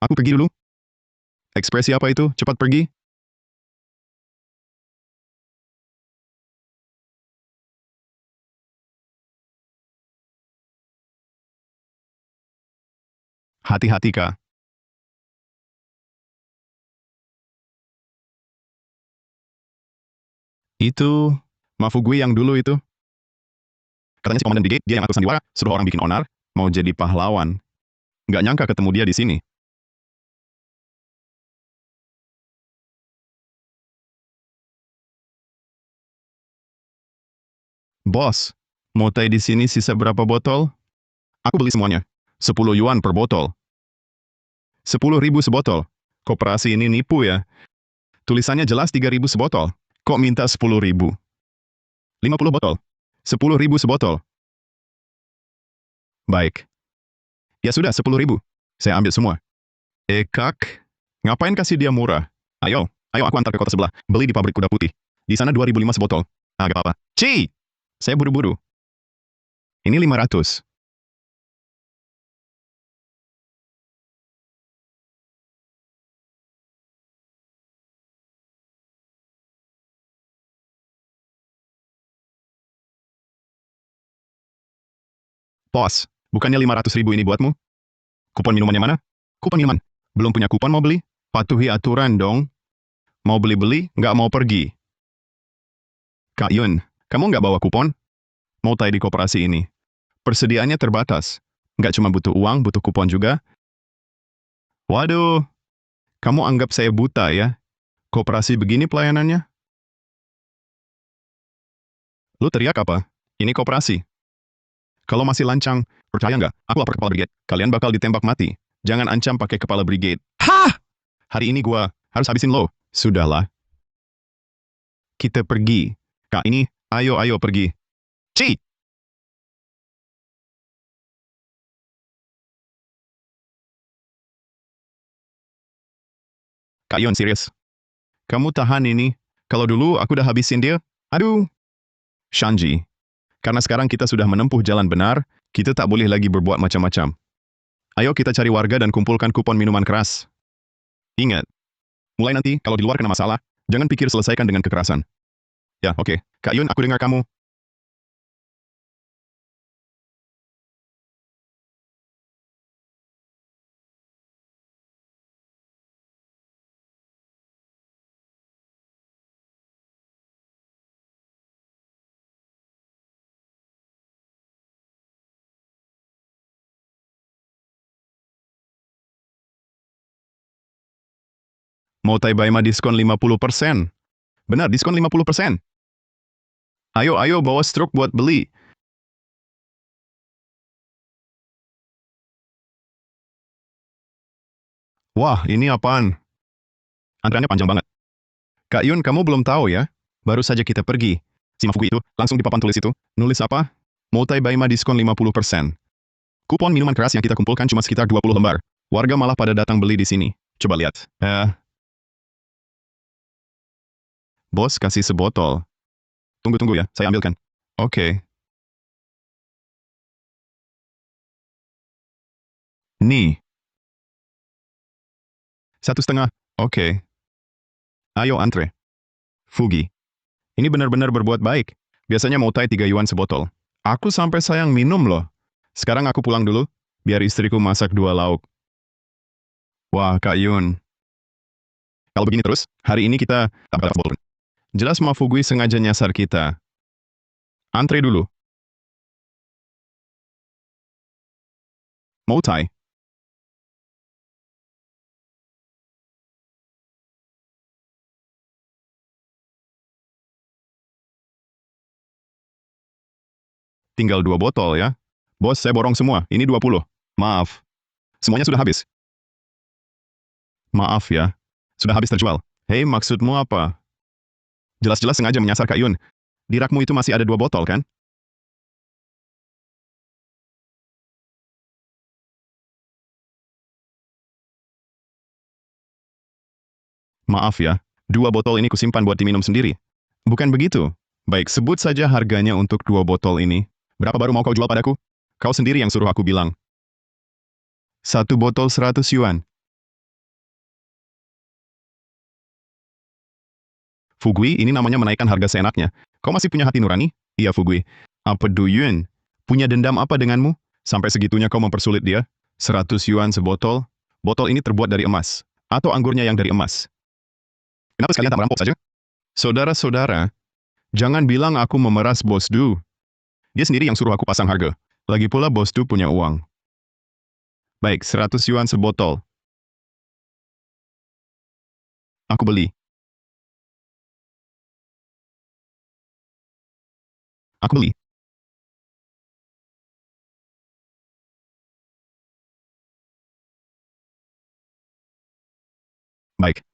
aku pergi dulu. Ekspresi apa itu? Cepat pergi. Hati-hati, Kak. Itu Mafugui yang dulu itu. Katanya si Komandan Brigade, dia yang atur sandiwara, suruh orang bikin onar, mau jadi pahlawan. Nggak nyangka ketemu dia di sini. Bos, mau teh di sini sisa berapa botol? Aku beli semuanya. 10 yuan per botol. 10.000 sebotol. Koperasi ini nipu ya. Tulisannya jelas 3.000 sebotol. Kok minta 10.000? 50 botol. 10.000 sebotol. Baik. Ya sudah, 10.000. Saya ambil semua. Kak, ngapain kasih dia murah? Ayo aku antar ke kota sebelah. Beli di pabrik kuda putih. Di sana 2.005 sebotol. Agak apa? Saya buru-buru. Ini 500. Bos, bukannya 500.000 ini buatmu? Kupon minumannya mana? Kupon minuman. Belum punya kupon mau beli? Patuhi aturan dong. Mau beli-beli, nggak mau pergi. Kak Yun, kamu nggak bawa kupon? Mau tai di koperasi ini. Persediaannya terbatas. Nggak cuma butuh uang, butuh kupon juga. Waduh, kamu anggap saya buta ya? Koperasi begini pelayanannya? Lu teriak apa? Ini koperasi. Kalau masih lancang, percaya nggak? Aku lapor kepala brigade. Kalian bakal ditembak mati. Jangan ancam pakai kepala brigade. Hah! Hari ini gua harus habisin lo. Sudahlah. Kita pergi. Kak ini, ayo pergi. Ci! Kak Yon, serius. Kamu tahan ini. Kalau dulu aku udah habisin dia. Aduh. Shanji. Karena sekarang kita sudah menempuh jalan benar, kita tak boleh lagi berbuat macam-macam. Ayo kita cari warga dan kumpulkan kupon minuman keras. Ingat, mulai nanti kalau di luar kena masalah, jangan pikir selesaikan dengan kekerasan. Ya, oke. Kak Yun, aku dengar kamu. Mau Tai Baima diskon 50%. Benar, diskon 50%. Ayo bawa struk buat beli. Wah, ini apaan? Antreannya panjang banget. Kak Yun, kamu belum tahu ya? Baru saja kita pergi. Si Mafugu itu, langsung di papan tulis itu. Nulis apa? Mau Tai Baima diskon 50%. Kupon minuman keras yang kita kumpulkan cuma sekitar 20 lembar. Warga malah pada datang beli di sini. Coba lihat. Bos kasih sebotol. Tunggu ya, saya ambilkan. Oke. Nih. 1,5. Oke. Ayo antre. Fugi. Ini benar-benar berbuat baik. Biasanya mau tai 3 yuan sebotol. Aku sampai sayang minum loh. Sekarang aku pulang dulu, biar istriku masak 2 lauk. Wah, Kak Yun. Kalau begini terus, hari ini kita tak bakal sebotol. Jelas Mafugui sengaja nyasar kita. Antre dulu. Mau tai? Tinggal 2 botol ya. Bos, saya borong semua. Ini 20. Maaf. Semuanya sudah habis. Maaf ya. Sudah habis terjual. Hei, maksudmu apa? Jelas-jelas sengaja menyasar Kak Yun. Di rakmu itu masih ada 2 botol, kan? Maaf ya, 2 botol ini kusimpan buat diminum sendiri. Bukan begitu. Baik, sebut saja harganya untuk 2 botol ini. Berapa baru mau kau jual padaku? Kau sendiri yang suruh aku bilang. 1 botol 100 yuan. Fugui, ini namanya menaikkan harga seenaknya. Kau masih punya hati nurani? Iya, Fugui. Apa Du Yun? Punya dendam apa denganmu? Sampai segitunya kau mempersulit dia? 100 yuan sebotol? Botol ini terbuat dari emas. Atau anggurnya yang dari emas. Kenapa sekalian tak merampok saja? Saudara-saudara, jangan bilang aku memeras Bos Du. Dia sendiri yang suruh aku pasang harga. Lagi pula Bos Du punya uang. Baik, 100 yuan sebotol. Aku beli. Aku beli. Baik.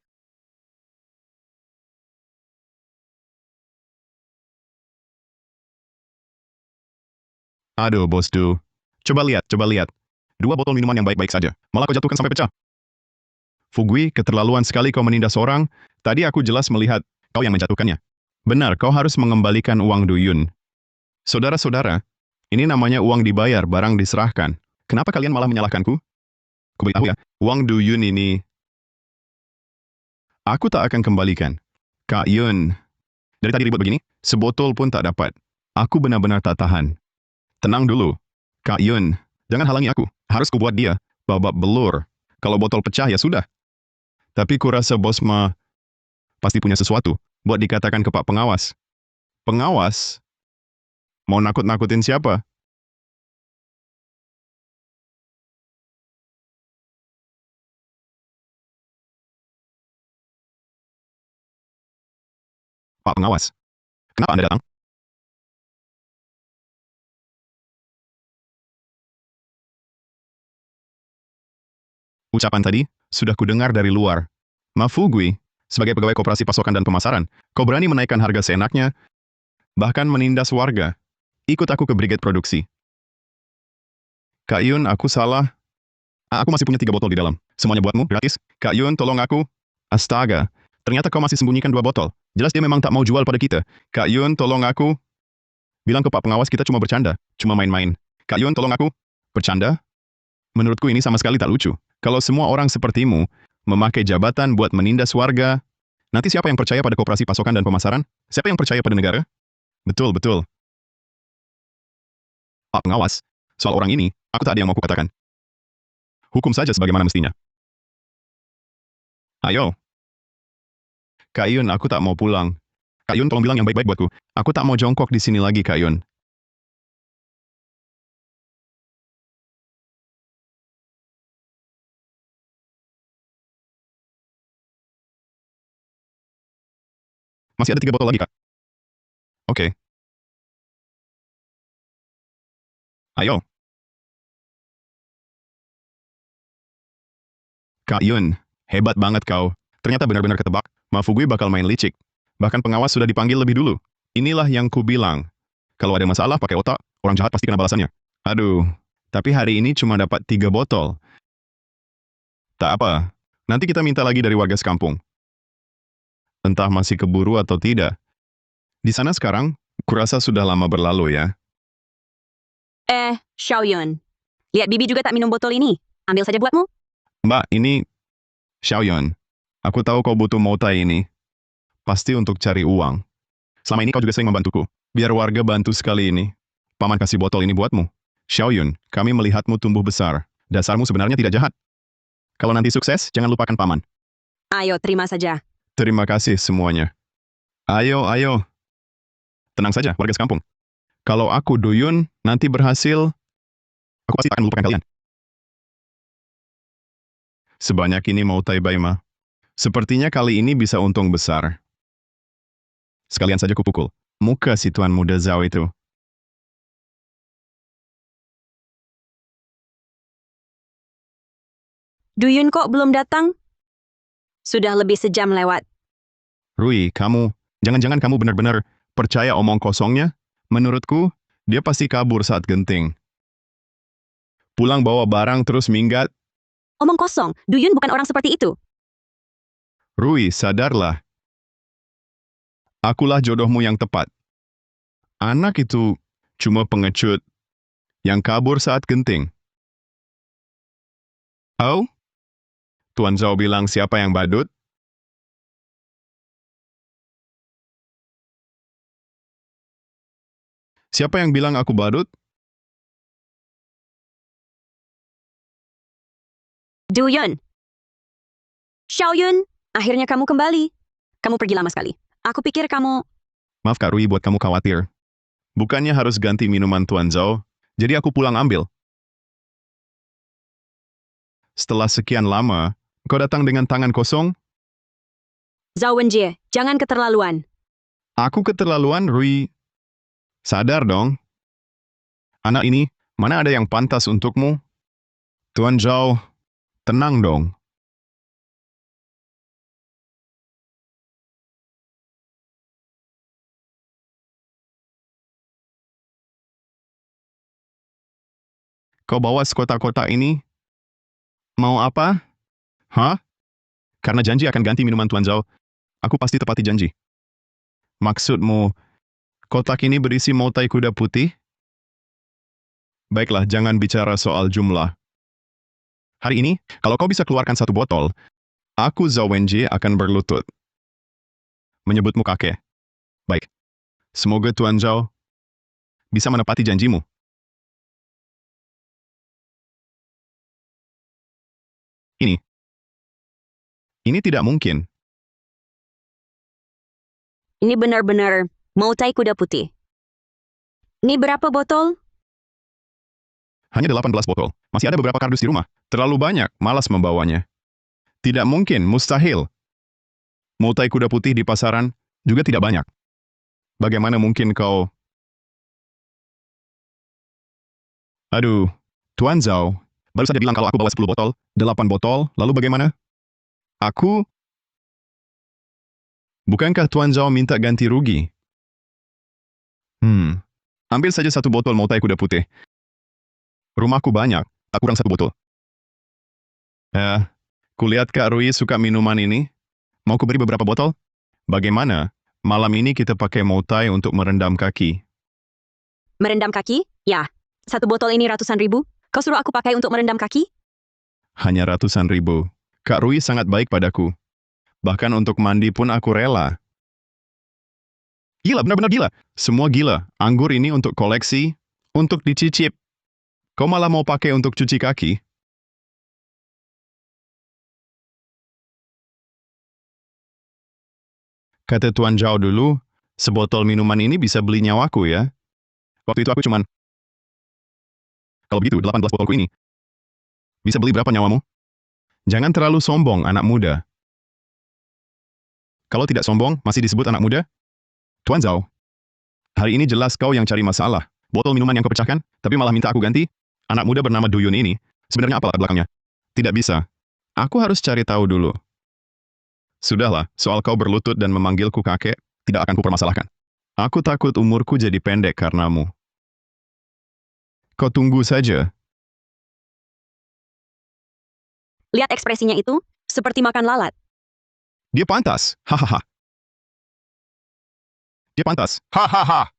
Aduh, Bos Du. Coba lihat, coba lihat. 2 botol minuman yang baik-baik saja. Malah kau jatuhkan sampai pecah. Fugui, keterlaluan sekali kau menindas orang. Tadi aku jelas melihat kau yang menjatuhkannya. Benar, kau harus mengembalikan uang Duyun. Saudara-saudara, ini namanya uang dibayar, barang diserahkan. Kenapa kalian malah menyalahkanku? Kuberitahu ya, uang Duyun ini, aku tak akan kembalikan. Kak Yun, dari tadi ribut begini, sebotol pun tak dapat. Aku benar-benar tak tahan. Tenang dulu. Kak Yun, jangan halangi aku. Harus kubuat dia babak belur. Kalau botol pecah ya sudah. Tapi kurasa bos pasti punya sesuatu buat dikatakan ke Pak Pengawas. Pengawas? Mau nakut-nakutin siapa? Pak Pengawas. Kenapa Anda datang? Ucapan tadi sudah kudengar dari luar. Mafugui, sebagai pegawai koperasi pasokan dan pemasaran, kau berani menaikkan harga seenaknya, bahkan menindas warga. Ikut aku ke brigade produksi. Kak Yun, aku salah. Aku masih punya 3 botol di dalam. Semuanya buatmu, gratis. Kak Yun, tolong aku. Astaga, ternyata kau masih sembunyikan 2 botol. Jelas dia memang tak mau jual pada kita. Kak Yun, tolong aku. Bilang ke Pak Pengawas kita cuma bercanda, cuma main-main. Kak Yun, tolong aku. Bercanda? Menurutku ini sama sekali tak lucu. Kalau semua orang sepertimu memakai jabatan buat menindas warga, nanti siapa yang percaya pada koperasi pasokan dan pemasaran? Siapa yang percaya pada negara? Betul, betul. Pak Pengawas, soal orang ini, aku tak ada yang mau kukatakan. Hukum saja sebagaimana mestinya. Ayo. Kak Yun, aku tak mau pulang. Kak Yun, tolong bilang yang baik-baik buatku. Aku tak mau jongkok di sini lagi, Kak Yun. Masih ada 3 botol lagi, Kak. Oke. Ayo. Kak Yun, hebat banget kau. Ternyata benar-benar ketebak. Mafugui bakal main licik. Bahkan pengawas sudah dipanggil lebih dulu. Inilah yang kubilang. Kalau ada masalah pakai otak, orang jahat pasti kena balasannya. Aduh, tapi hari ini cuma dapat 3 botol. Tak apa. Nanti kita minta lagi dari warga sekampung. Entah masih keburu atau tidak. Di sana sekarang, kurasa sudah lama berlalu ya. Xiaoyun. Lihat Bibi juga tak minum botol ini. Ambil saja buatmu. Mbak, ini Xiaoyun. Aku tahu kau butuh moutai ini. Pasti untuk cari uang. Selama ini kau juga sering membantuku. Biar warga bantu sekali ini. Paman kasih botol ini buatmu. Xiaoyun, kami melihatmu tumbuh besar. Dasarmu sebenarnya tidak jahat. Kalau nanti sukses, jangan lupakan paman. Ayo, terima saja. Terima kasih semuanya. Ayo, ayo. Tenang saja, warga sekampung. Kalau aku Duyun, nanti berhasil, aku pasti akan melupakan kalian. Sebanyak ini mau Taibaima. Sepertinya kali ini bisa untung besar. Sekalian saja kupukul. Muka si tuan muda Zhao itu. Duyun kok belum datang? Sudah lebih sejam lewat. Rui, jangan-jangan kamu benar-benar percaya omong kosongnya? Menurutku, dia pasti kabur saat genting. Pulang bawa barang terus minggat. Omong kosong, Duyun bukan orang seperti itu. Rui, sadarlah. Akulah jodohmu yang tepat. Anak itu cuma pengecut yang kabur saat genting. Oh? Tuan Zhao bilang siapa yang badut? Siapa yang bilang aku badut? Duyun. Xiaoyun, akhirnya kamu kembali. Kamu pergi lama sekali. Aku pikir kamu... Maaf Kak Rui buat kamu khawatir. Bukannya harus ganti minuman Tuan Zhao, jadi aku pulang ambil. Setelah sekian lama, kau datang dengan tangan kosong? Zhao Wenjie, jangan keterlaluan. Aku keterlaluan, Rui. Sadar dong. Anak ini, mana ada yang pantas untukmu? Tuan Zhao, tenang dong. Kau bawa sekotak-kotak ini? Mau apa? Hah? Karena janji akan ganti minuman Tuan Zhao, aku pasti tepati janji. Maksudmu, kotak ini berisi motai kuda putih? Baiklah, jangan bicara soal jumlah. Hari ini, kalau kau bisa keluarkan satu botol, aku Zhao Wenjie akan berlutut. Menyebutmu kakek. Baik. Semoga Tuan Zhao bisa menepati janjimu. Ini. Ini tidak mungkin. Ini benar-benar motai kuda putih. Ini berapa botol? Hanya 18 botol. Masih ada beberapa kardus di rumah. Terlalu banyak, malas membawanya. Tidak mungkin, mustahil. Motai kuda putih di pasaran juga tidak banyak. Bagaimana mungkin kau... Aduh, Tuan Zhao, baru saja bilang kalau aku bawa 10 botol, 8 botol, lalu bagaimana? Aku... Bukankah Tuan Zhao minta ganti rugi? Ambil saja satu botol motai kuda putih. Rumahku banyak, tak kurang satu botol. Kulihat Kak Rui suka minuman ini. Mau kuberi beberapa botol? Bagaimana? Malam ini kita pakai motai untuk merendam kaki. Merendam kaki? Ya. Satu botol ini ratusan ribu. Kau suruh aku pakai untuk merendam kaki? Hanya ratusan ribu. Kak Rui sangat baik padaku. Bahkan untuk mandi pun aku rela. Gila, benar-benar gila. Semua gila. Anggur ini untuk koleksi, untuk dicicip. Kau malah mau pakai untuk cuci kaki? Kata Tuan Zhao dulu, sebotol minuman ini bisa beli nyawaku ya. Waktu itu aku cuman... Kalau begitu, 18 botolku ini. Bisa beli berapa nyawamu? Jangan terlalu sombong, anak muda. Kalau tidak sombong, masih disebut anak muda? Tuan Zhao, hari ini jelas kau yang cari masalah. Botol minuman yang kau pecahkan, tapi malah minta aku ganti. Anak muda bernama Duyun ini, sebenarnya apa latar belakangnya? Tidak bisa. Aku harus cari tahu dulu. Sudahlah, soal kau berlutut dan memanggilku kakek, tidak akan kupermasalahkan. Aku takut umurku jadi pendek karenamu. Kau tunggu saja. Lihat ekspresinya itu, seperti makan lalat. Dia pantas. Hahaha. Dia pantas. Hahaha.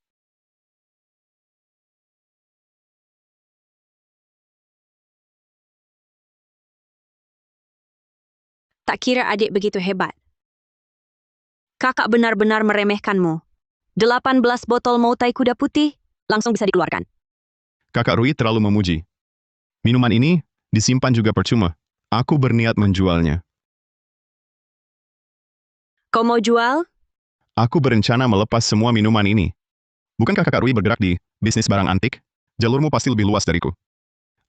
Tak kira adik begitu hebat. Kakak benar-benar meremehkanmu. 18 botol motai kuda putih, langsung bisa dikeluarkan. Kakak Rui terlalu memuji. Minuman ini disimpan juga percuma. Aku berniat menjualnya. Kau mau jual? Aku berencana melepas semua minuman ini. Bukankah kakak Rui bergerak di bisnis barang antik? Jalurmu pasti lebih luas dariku.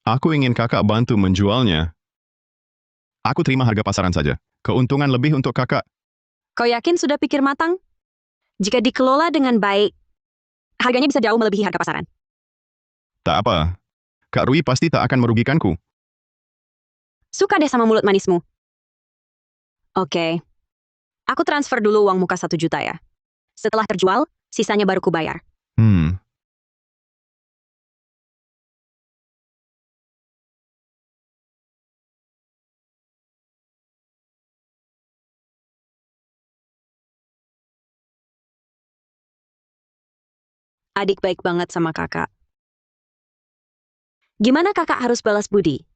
Aku ingin kakak bantu menjualnya. Aku terima harga pasaran saja. Keuntungan lebih untuk kakak. Kau yakin sudah pikir matang? Jika dikelola dengan baik, harganya bisa jauh melebihi harga pasaran. Tak apa. Kak Rui pasti tak akan merugikanku. Suka deh sama mulut manismu. Oke. Aku transfer dulu uang muka 1 juta ya. Setelah terjual, sisanya baru kubayar. Adik baik banget sama kakak. Gimana kakak harus balas budi?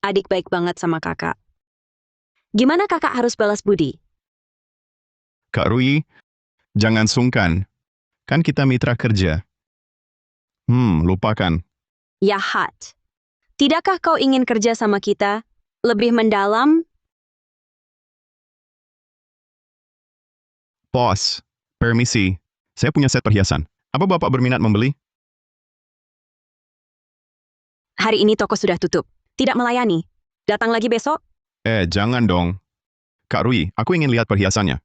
Adik baik banget sama kakak. Gimana kakak harus balas budi? Kak Rui, jangan sungkan. Kan kita mitra kerja. Lupakan. Ya Hat. Tidakkah kau ingin kerja sama kita? Lebih mendalam? Bos, permisi. Saya punya set perhiasan. Apa Bapak berminat membeli? Hari ini toko sudah tutup. Tidak melayani. Datang lagi besok? Jangan dong. Kak Rui, aku ingin lihat perhiasannya.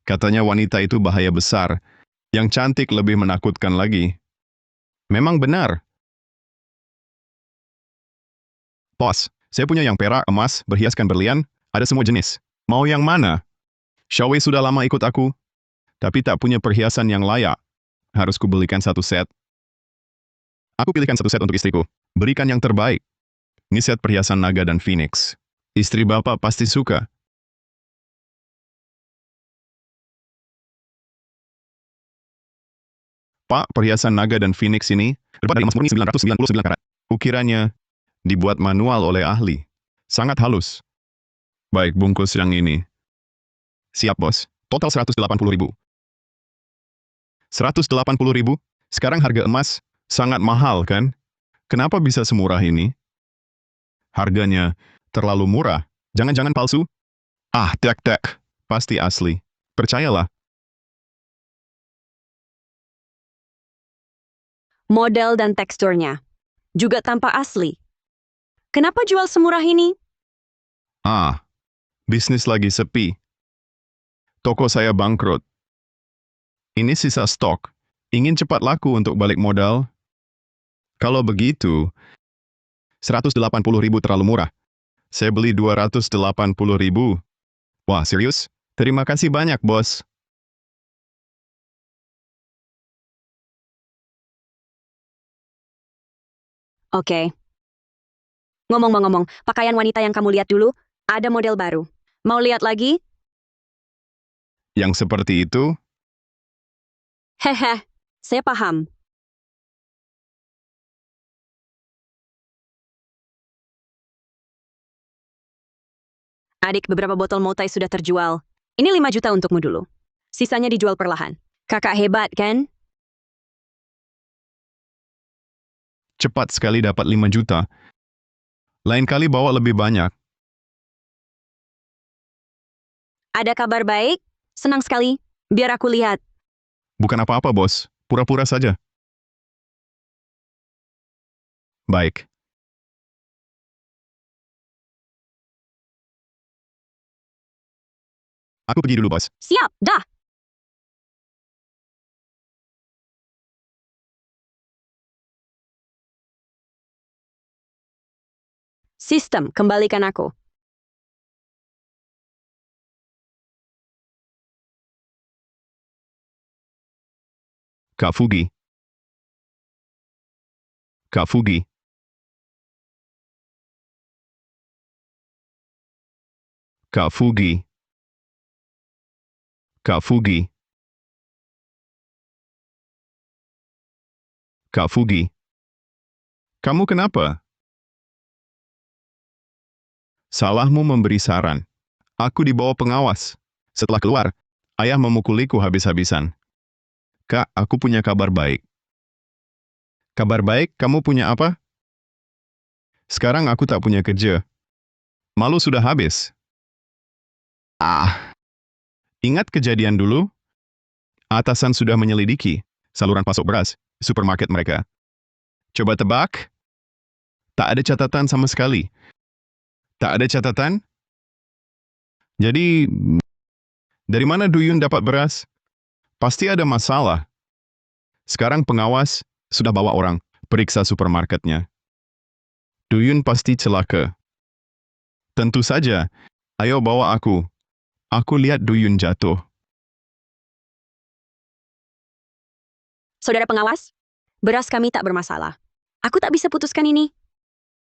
Katanya wanita itu bahaya besar. Yang cantik lebih menakutkan lagi. Memang benar. Bos, saya punya yang perak, emas, berhiaskan berlian, ada semua jenis. Mau yang mana? Xiaowei sudah lama ikut aku, tapi tak punya perhiasan yang layak. Harus kubelikan 1 set. Aku pilihkan 1 set untuk istriku. Berikan yang terbaik. Ini set perhiasan naga dan phoenix. Istri Bapak pasti suka. Pak, perhiasan naga dan phoenix ini terbuat dari emas murni 999 karat. Ukirannya dibuat manual oleh ahli. Sangat halus. Baik, bungkus yang ini. Siap, bos. Total 180.000. 180.000? Sekarang harga emas sangat mahal, kan? Kenapa bisa semurah ini? Harganya terlalu murah. Jangan-jangan palsu? Tek. Pasti asli. Percayalah. Model dan teksturnya. Juga tampak asli. Kenapa jual semurah ini? Bisnis lagi sepi. Toko saya bangkrut. Ini sisa stok. Ingin cepat laku untuk balik modal? Kalau begitu, 180.000 terlalu murah. Saya beli 280.000. Wah, serius? Terima kasih banyak, bos. Oke. Ngomong-ngomong, pakaian wanita yang kamu lihat dulu, ada model baru. Mau lihat lagi? Yang seperti itu? Hehe, saya paham. Adik, beberapa botol Motai sudah terjual. Ini 5 juta untukmu dulu. Sisanya dijual perlahan. Kakak hebat, kan? Cepat sekali dapat 5 juta. Lain kali bawa lebih banyak. Ada kabar baik? Senang sekali. Biar aku lihat. Bukan apa-apa, bos. Pura-pura saja. Baik. Aku pergi dulu, bos. Siap, dah. Sistem, kembalikan aku. Kak Fugi. Kak Fugi. Kak Fugi. Kak Fugi. Kak Fugi. Kamu kenapa? Salahmu memberi saran. Aku dibawa pengawas. Setelah keluar, ayah memukuliku habis-habisan. Kak, aku punya kabar baik. Kabar baik, kamu punya apa? Sekarang aku tak punya kerja. Malu sudah habis. Ingat kejadian dulu? Atasan sudah menyelidiki saluran pasok beras, supermarket mereka. Coba tebak? Tak ada catatan sama sekali. Tak ada catatan? Jadi, dari mana Duyun dapat beras? Pasti ada masalah. Sekarang pengawas sudah bawa orang. periksa supermarketnya. Duyun pasti celaka. Tentu saja. Ayo bawa aku. Aku lihat Duyun jatuh. Saudara pengawas, beras kami tak bermasalah. Aku tak bisa putuskan ini.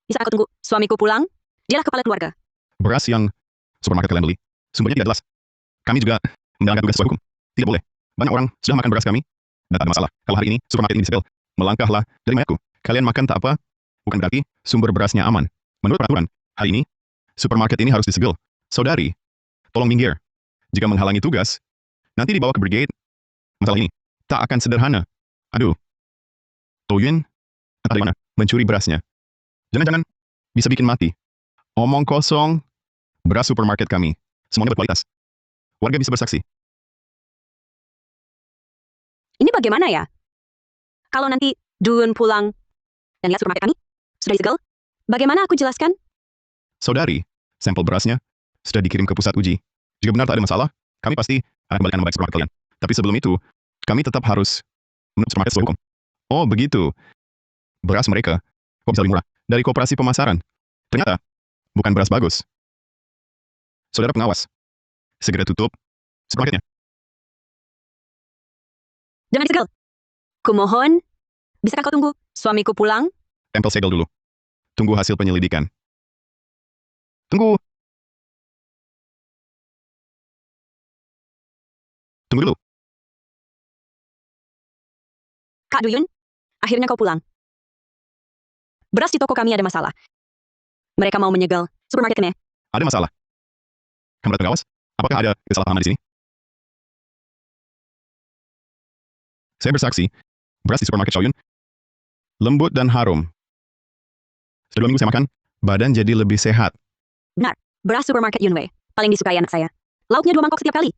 Bisa aku tunggu suamiku pulang? Dialah kepala keluarga. Beras yang supermarket kalian beli, sumbernya tidak jelas. Kami juga menjalankan tugas sesuai hukum. Tidak boleh. Banyak orang sudah makan beras kami, dan tak ada masalah. Kalau hari ini supermarket ini disegel, melangkahlah dari mayatku. Kalian makan tak apa, bukan berarti sumber berasnya aman. Menurut peraturan, hari ini, supermarket ini harus disegel. Saudari, tolong minggir. Jika menghalangi tugas, nanti dibawa ke brigade. Masalah ini tak akan sederhana. Aduh. Toyun, entah dari mana, mencuri berasnya. Jangan-jangan bisa bikin mati. Omong kosong, beras supermarket kami. Semuanya berkualitas. Warga bisa bersaksi. Ini bagaimana ya? Kalau nanti Duyun pulang dan lihat supermarket kami sudah disegel, bagaimana aku jelaskan? Saudari, sampel berasnya sudah dikirim ke pusat uji. Jika benar tak ada masalah, kami pasti akan kembalikan nama baik supermarket kalian. Tapi sebelum itu, kami tetap harus menurut supermarket sesuai hukum. Oh, begitu. Beras mereka kok bisa lebih murah dari koperasi pemasaran. Ternyata bukan beras bagus. Saudara pengawas, segera tutup supermarketnya. Jangan disegel. Kumohon, bisakah kau tunggu suamiku pulang? Tempel segel dulu. Tunggu hasil penyelidikan. Tunggu. Tunggu dulu. Kak Duyun, akhirnya kau pulang. Beras di toko kami ada masalah. Mereka mau menyegel supermarketnya. Ada masalah. Kamera pengawas, apakah ada kesalahpahaman di sini? Saya bersaksi, beras di supermarket Shaoyun lembut dan harum. Setelah 2 minggu saya makan, badan jadi lebih sehat. Benar, beras supermarket Yunwei. Paling disukai anak saya. Lauknya 2 mangkok setiap kali.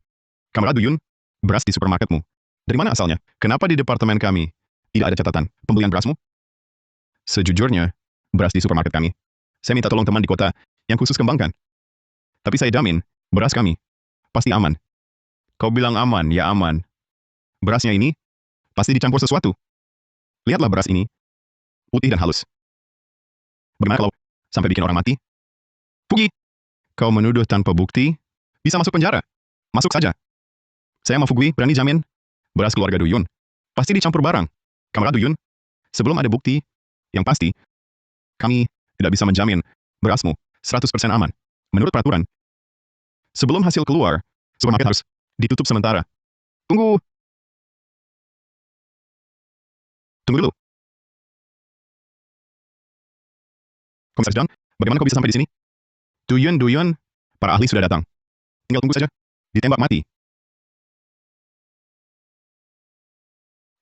Kamera Duyun, beras di supermarketmu. Dari mana asalnya? Kenapa di departemen kami tidak ada catatan pembelian berasmu? Sejujurnya, beras di supermarket kami. Saya minta tolong teman di kota yang khusus kembangkan. Tapi saya jamin, beras kami pasti aman. Kau bilang aman, ya aman. Berasnya ini pasti dicampur sesuatu. Lihatlah beras ini, putih dan halus. Bagaimana kalau sampai bikin orang mati? Pugi! Kau menuduh tanpa bukti, bisa masuk penjara. Masuk saja. Saya mau Fugui berani jamin, beras keluarga Duyun pasti dicampur barang. Kamera Duyun, sebelum ada bukti, yang pasti, kami tidak bisa menjamin berasmu 100% aman. Menurut peraturan, sebelum hasil keluar, supermarket harus ditutup sementara. Tunggu. Tunggu dulu. Komisaris Zhang, bagaimana kau bisa sampai di sini? Duyun, para ahli sudah datang. Tinggal tunggu saja. Ditembak mati.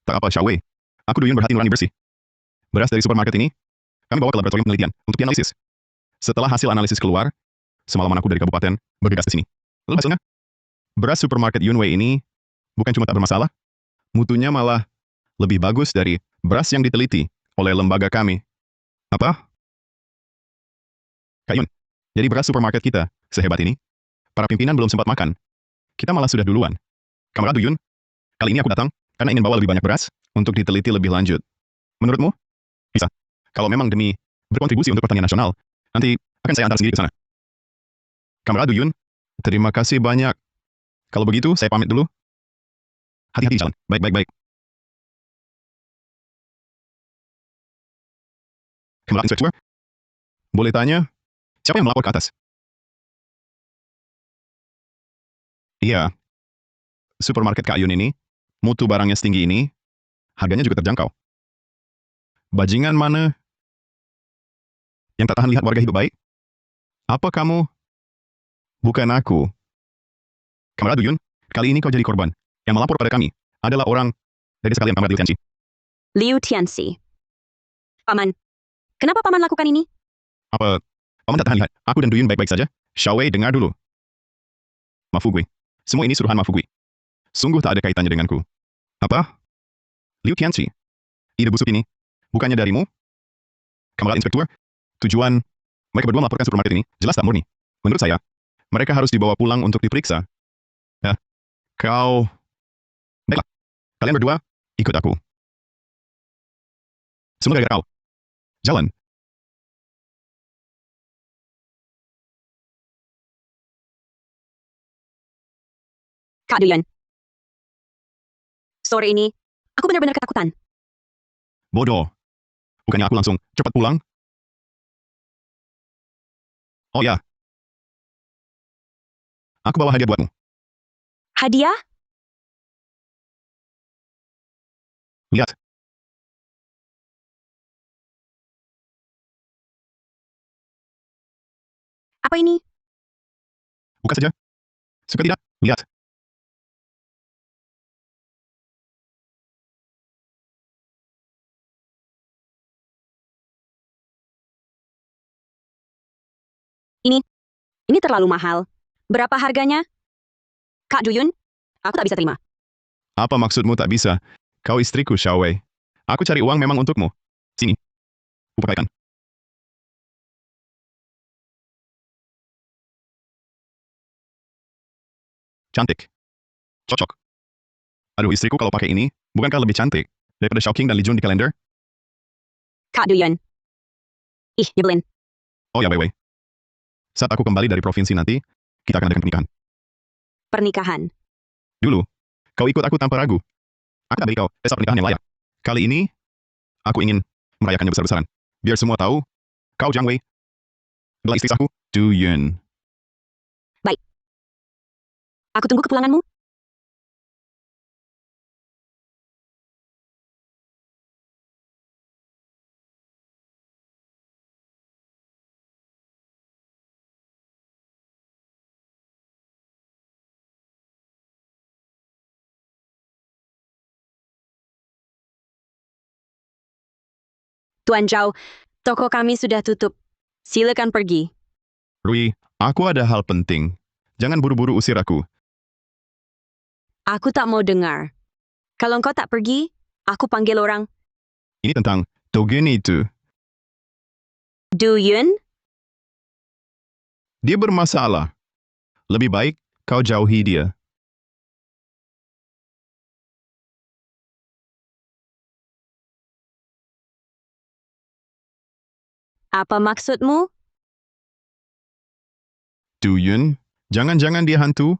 Tak apa, Xiaowei. Aku Duyun berhati nurani bersih. Beras dari supermarket ini, kami bawa ke laboratorium penelitian untuk dianalisis. Setelah hasil analisis keluar, semalaman aku dari kabupaten bergegas ke sini. Lalu hasilnya, beras supermarket Yunwei ini bukan cuma tak bermasalah, mutunya malah lebih bagus dari beras yang diteliti oleh lembaga kami. Apa? Kak Yun, jadi beras supermarket kita sehebat ini, para pimpinan belum sempat makan. Kita malah sudah duluan. Kamarad Duyun, kali ini aku datang karena ingin bawa lebih banyak beras untuk diteliti lebih lanjut. Menurutmu? Bisa. Kalau memang demi berkontribusi untuk pertanian nasional, nanti akan saya antar sendiri ke sana. Kamarad Duyun, terima kasih banyak. Kalau begitu, saya pamit dulu. Hati-hati di jalan. Baik. Kamarad Inspektur, boleh tanya, siapa yang melapor ke atas? Iya, supermarket Kak Yun ini, mutu barangnya setinggi ini, harganya juga terjangkau. Bajingan mana yang tak tahan lihat warga hidup baik? Apa kamu? Bukan aku. Kamarad Duyun, kali ini kau jadi korban. Yang melapor pada kami adalah orang dari sekalian Kamarad Liu Tianxi. Liu Tianxi. Paman, kenapa Paman lakukan ini? Apa? Paman tak tahan lihat. Aku dan Duyun baik-baik saja. Xiaowei, dengar dulu. Ma Fugui. Semua ini suruhan Ma Fugui. Sungguh tak ada kaitannya denganku. Apa? Liu Tianxi. Ide busuk ini, bukannya darimu? Kamarad Inspektur, tujuan mereka berdua melaporkan supermarket ini jelas tak murni. Menurut saya, mereka harus dibawa pulang untuk diperiksa. Ya, kau... Baiklah, kalian berdua, ikut aku. Semua gara-gara kau. Jalan. Kak Duyan. Sore ini, aku benar-benar ketakutan. Bodoh. Bukannya aku langsung cepat pulang? Oh ya, aku bawa hadiah buatmu. Hadiah? Lihat. Apa ini? Buka saja. Suka tidak? Lihat. Ini terlalu mahal. Berapa harganya? Kak Duyun, aku tak bisa terima. Apa maksudmu tak bisa? Kau istriku, Xiaowei. Aku cari uang memang untukmu. Sini. Kupakaikan. Cantik. Cocok. Aduh, istriku kalau pakai ini, bukankah lebih cantik daripada Xiaoqing dan Li Jun di kalender? Kak Duyun. Ih, nyebelin. Oh ya, Wei. Saat aku kembali dari provinsi nanti, kita akan adakan pernikahan. Pernikahan. Dulu, kau ikut aku tanpa ragu. Aku tak beri kau pesta pernikahan yang layak. Kali ini, aku ingin merayakannya besar-besaran. Biar semua tahu, kau Jiang Wei adalah istri sahku, Du Yun. Baik. Aku tunggu kepulanganmu. Tuan Zhao, toko kami sudah tutup. Silakan pergi. Rui, aku ada hal penting. Jangan buru-buru usir aku. Aku tak mau dengar. Kalau engkau tak pergi, aku panggil orang. Ini tentang Togen itu. Duyun? Dia bermasalah. Lebih baik kau jauhi dia. Apa maksudmu? Du Yun, jangan-jangan dia hantu?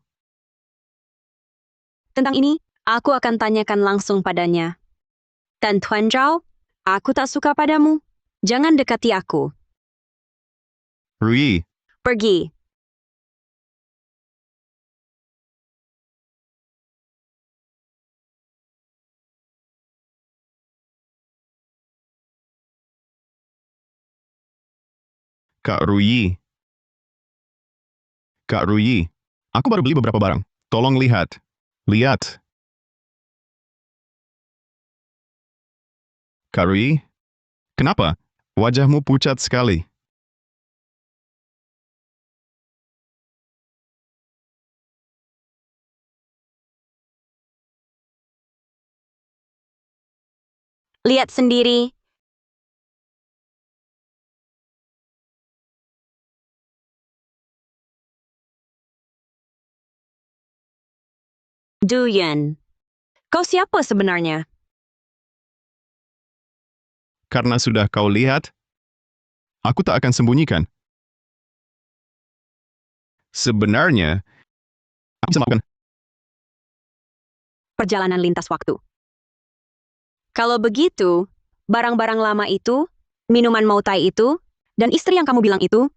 Tentang ini, aku akan tanyakan langsung padanya. Dan Tuan Zhao, aku tak suka padamu. Jangan dekati aku. Rui, Pergi. Kak Rui. Kak Rui, aku baru beli beberapa barang. Tolong lihat. Lihat. Kak Rui, kenapa? Wajahmu pucat sekali. Lihat sendiri. Duyun. Kau siapa sebenarnya? Karena sudah kau lihat, aku tak akan sembunyikan. Sebenarnya, aku bisa melakukan. Perjalanan lintas waktu. Kalau begitu, barang-barang lama itu, minuman Mautai itu, dan istri yang kamu bilang itu,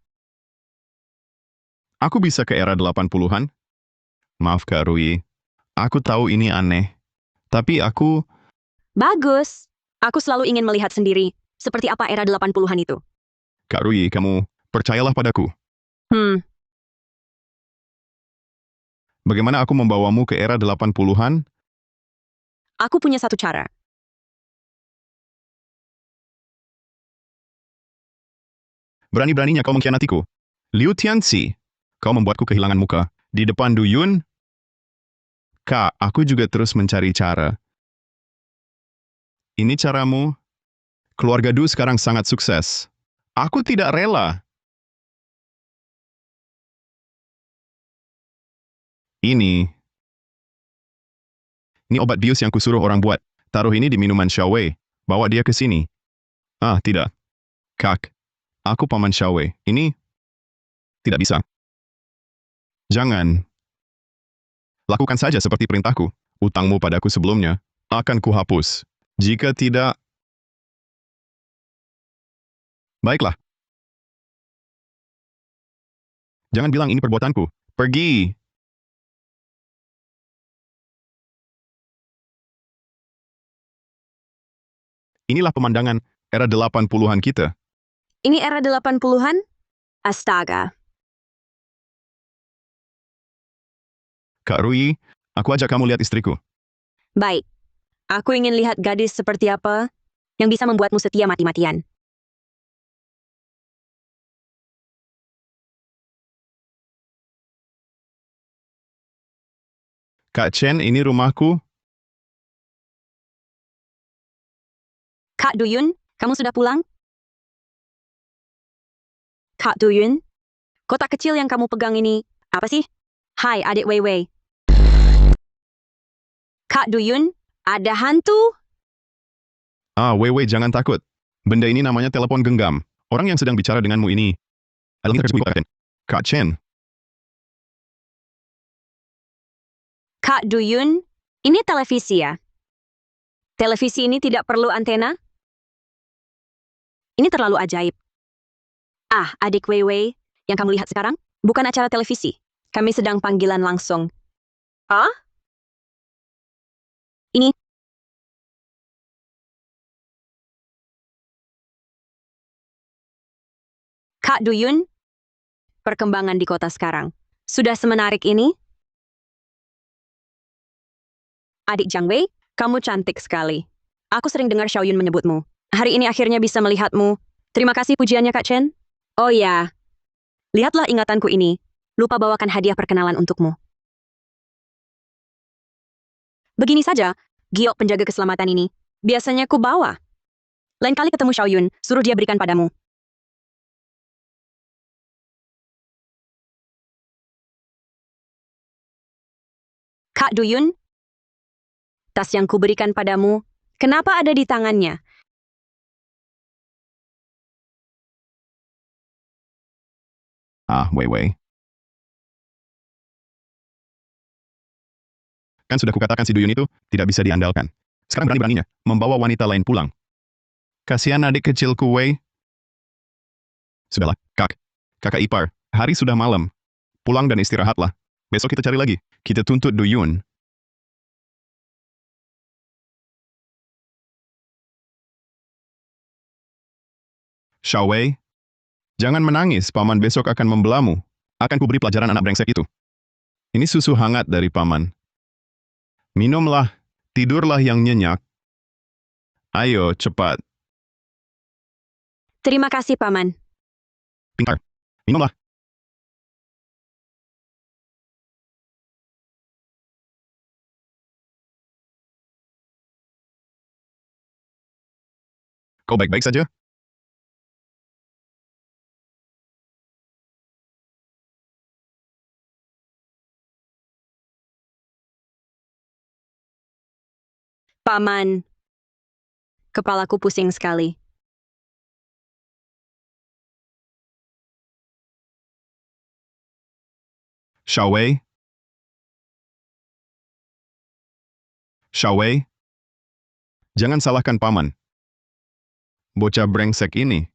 Aku bisa ke era 80-an. Maaf Kak Rui, aku tahu ini aneh. Tapi aku, bagus. Aku selalu ingin melihat sendiri, seperti apa era 80-an itu. Kak Rui, kamu percayalah padaku. Bagaimana aku membawamu ke era 80-an? Aku punya satu cara. Berani-beraninya kau mengkhianatiku. Liu Tianxi, kau membuatku kehilangan muka. Di depan Du Yun, Kak, aku juga terus mencari cara. Ini caramu? Keluarga Du sekarang sangat sukses. Aku tidak rela. Ini obat bius yang kusuruh orang buat. Taruh ini di minuman Xiaowei. Bawa dia ke sini. Ah, tidak. Kak, aku Paman Xiaowei. Ini tidak bisa. Jangan. Lakukan saja seperti perintahku. Utangmu padaku sebelumnya akan kuhapus. Jika tidak, baiklah. Jangan bilang ini perbuatanku. Pergi. Inilah pemandangan era 80-an kita. Ini era 80-an? Astaga. Kak Rui, aku ajak kamu lihat istriku. Baik. Aku ingin lihat gadis seperti apa yang bisa membuatmu setia mati-matian. Kak Chen, ini rumahku. Kak Duyun, kamu sudah pulang? Kak Duyun, kotak kecil yang kamu pegang ini, apa sih? Hai adik Weiwei. Kak Duyun, ada hantu? Ah, Wei, jangan takut. Benda ini namanya telepon genggam. Orang yang sedang bicara denganmu ini adalah tersebut, Kak Chen. Kak Duyun, ini televisi ya? Televisi ini tidak perlu antena? Ini terlalu ajaib. Ah, adik Weiwei, yang kamu lihat sekarang bukan acara televisi. Kami sedang panggilan langsung. Ah? Ini Kak Duyun, perkembangan di kota sekarang. Sudah semenarik ini? Adik Jiang Wei, kamu cantik sekali. Aku sering dengar Xiaoyun menyebutmu. Hari ini akhirnya bisa melihatmu. Terima kasih pujiannya, Kak Chen. Oh ya, lihatlah ingatanku ini. Lupa bawakan hadiah perkenalan untukmu. Begini saja, giok penjaga keselamatan ini. Biasanya ku bawa. Lain kali ketemu Xiaoyun, suruh dia berikan padamu. Kak Duyun, tas yang kuberikan padamu, kenapa ada di tangannya? Ah, Wei. Kan sudah kukatakan si Duyun itu tidak bisa diandalkan. Sekarang berani-beraninya membawa wanita lain pulang. Kasihan adik kecilku, Wei. Sudahlah, kakak ipar. Hari sudah malam. Pulang dan istirahatlah. Besok kita cari lagi. Kita tuntut Duyun. Xiaowei, jangan menangis. Paman besok akan membelamu. Akan kuberi pelajaran anak brengsek itu. Ini susu hangat dari paman. Minumlah. Tidurlah yang nyenyak. Ayo, cepat. Terima kasih, Paman. Pintar. Minumlah. Kau baik-baik saja? Paman, kepalaku pusing sekali. Xiaowei? Xiaowei? Jangan salahkan paman. Bocah brengsek ini.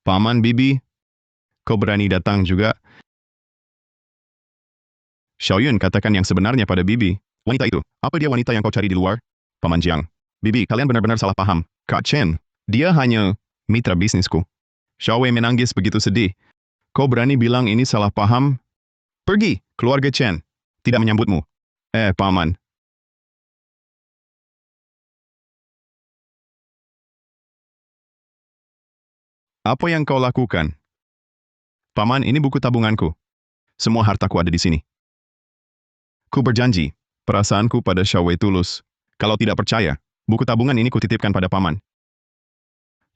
Paman Bibi, kau berani datang juga? Xiaoyun katakan yang sebenarnya pada Bibi. Wanita itu, apa dia wanita yang kau cari di luar? Paman Jiang. Bibi, kalian benar-benar salah paham. Kak Chen, dia hanya mitra bisnisku. Xiaowei menangis begitu sedih. Kau berani bilang ini salah paham? Pergi, keluarga Chen. Tidak menyambutmu. Paman. Apa yang kau lakukan? Paman, ini buku tabunganku. Semua hartaku ada di sini. Ku berjanji, perasaanku pada Xiaowei tulus. Kalau tidak percaya, buku tabungan ini kutitipkan pada paman.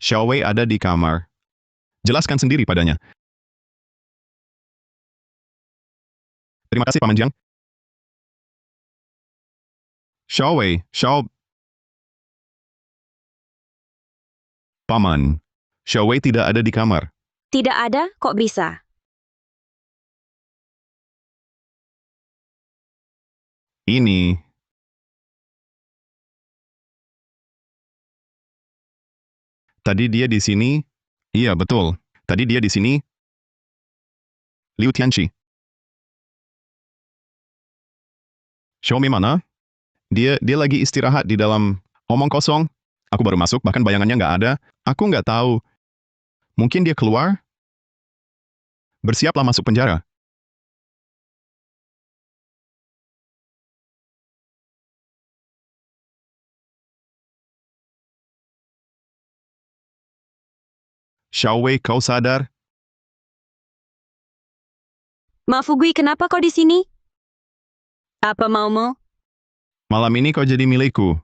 Xiaowei ada di kamar. Jelaskan sendiri padanya. Terima kasih, Paman Jiang. Xiao Wei, Xiao... Paman, Xiao Wei tidak ada di kamar. Tidak ada, kok bisa? Ini... Tadi dia di sini. Iya, betul. Tadi dia di sini. Liu Tianqi. Xiaomi mana? Dia lagi istirahat di dalam omong kosong. Aku baru masuk, bahkan bayangannya nggak ada. Aku nggak tahu. Mungkin dia keluar? Bersiaplah masuk penjara. Xiao Wei, kau sadar? Ma Fugui, kenapa kau di sini? Apa maumu? Malam ini kau jadi milikku.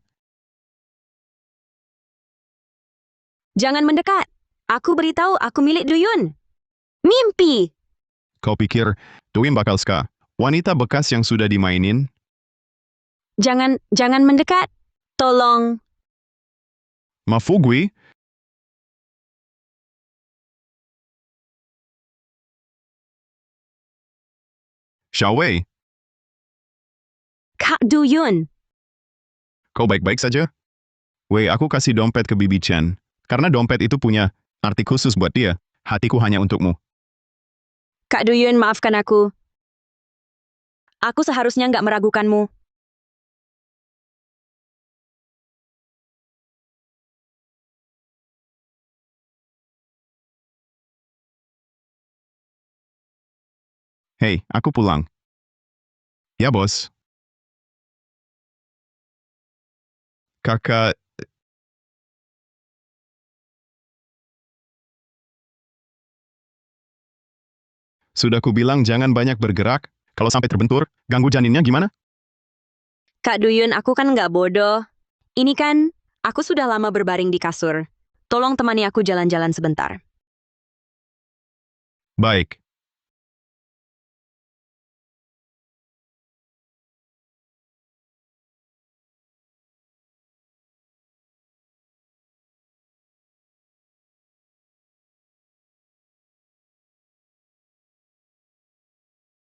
Jangan mendekat. Aku beritahu aku milik Duyun. Mimpi. Kau pikir, Tuin bakal suka wanita bekas yang sudah dimainin? Jangan mendekat. Tolong. Mafugui? Xiao Wei, Kak Duyun. kau baik-baik saja? Wei, aku kasih dompet ke Bibi Chen. Karena dompet itu punya arti khusus buat dia. Hatiku hanya untukmu. Kak Duyun, maafkan aku. Aku seharusnya nggak meragukanmu. Hei, aku pulang. Ya, bos. Kakak, sudah kubilang jangan banyak bergerak. Kalau sampai terbentur, ganggu janinnya gimana? Kak Duyun, aku kan nggak bodoh. Ini kan, aku sudah lama berbaring di kasur. Tolong temani aku jalan-jalan sebentar. Baik.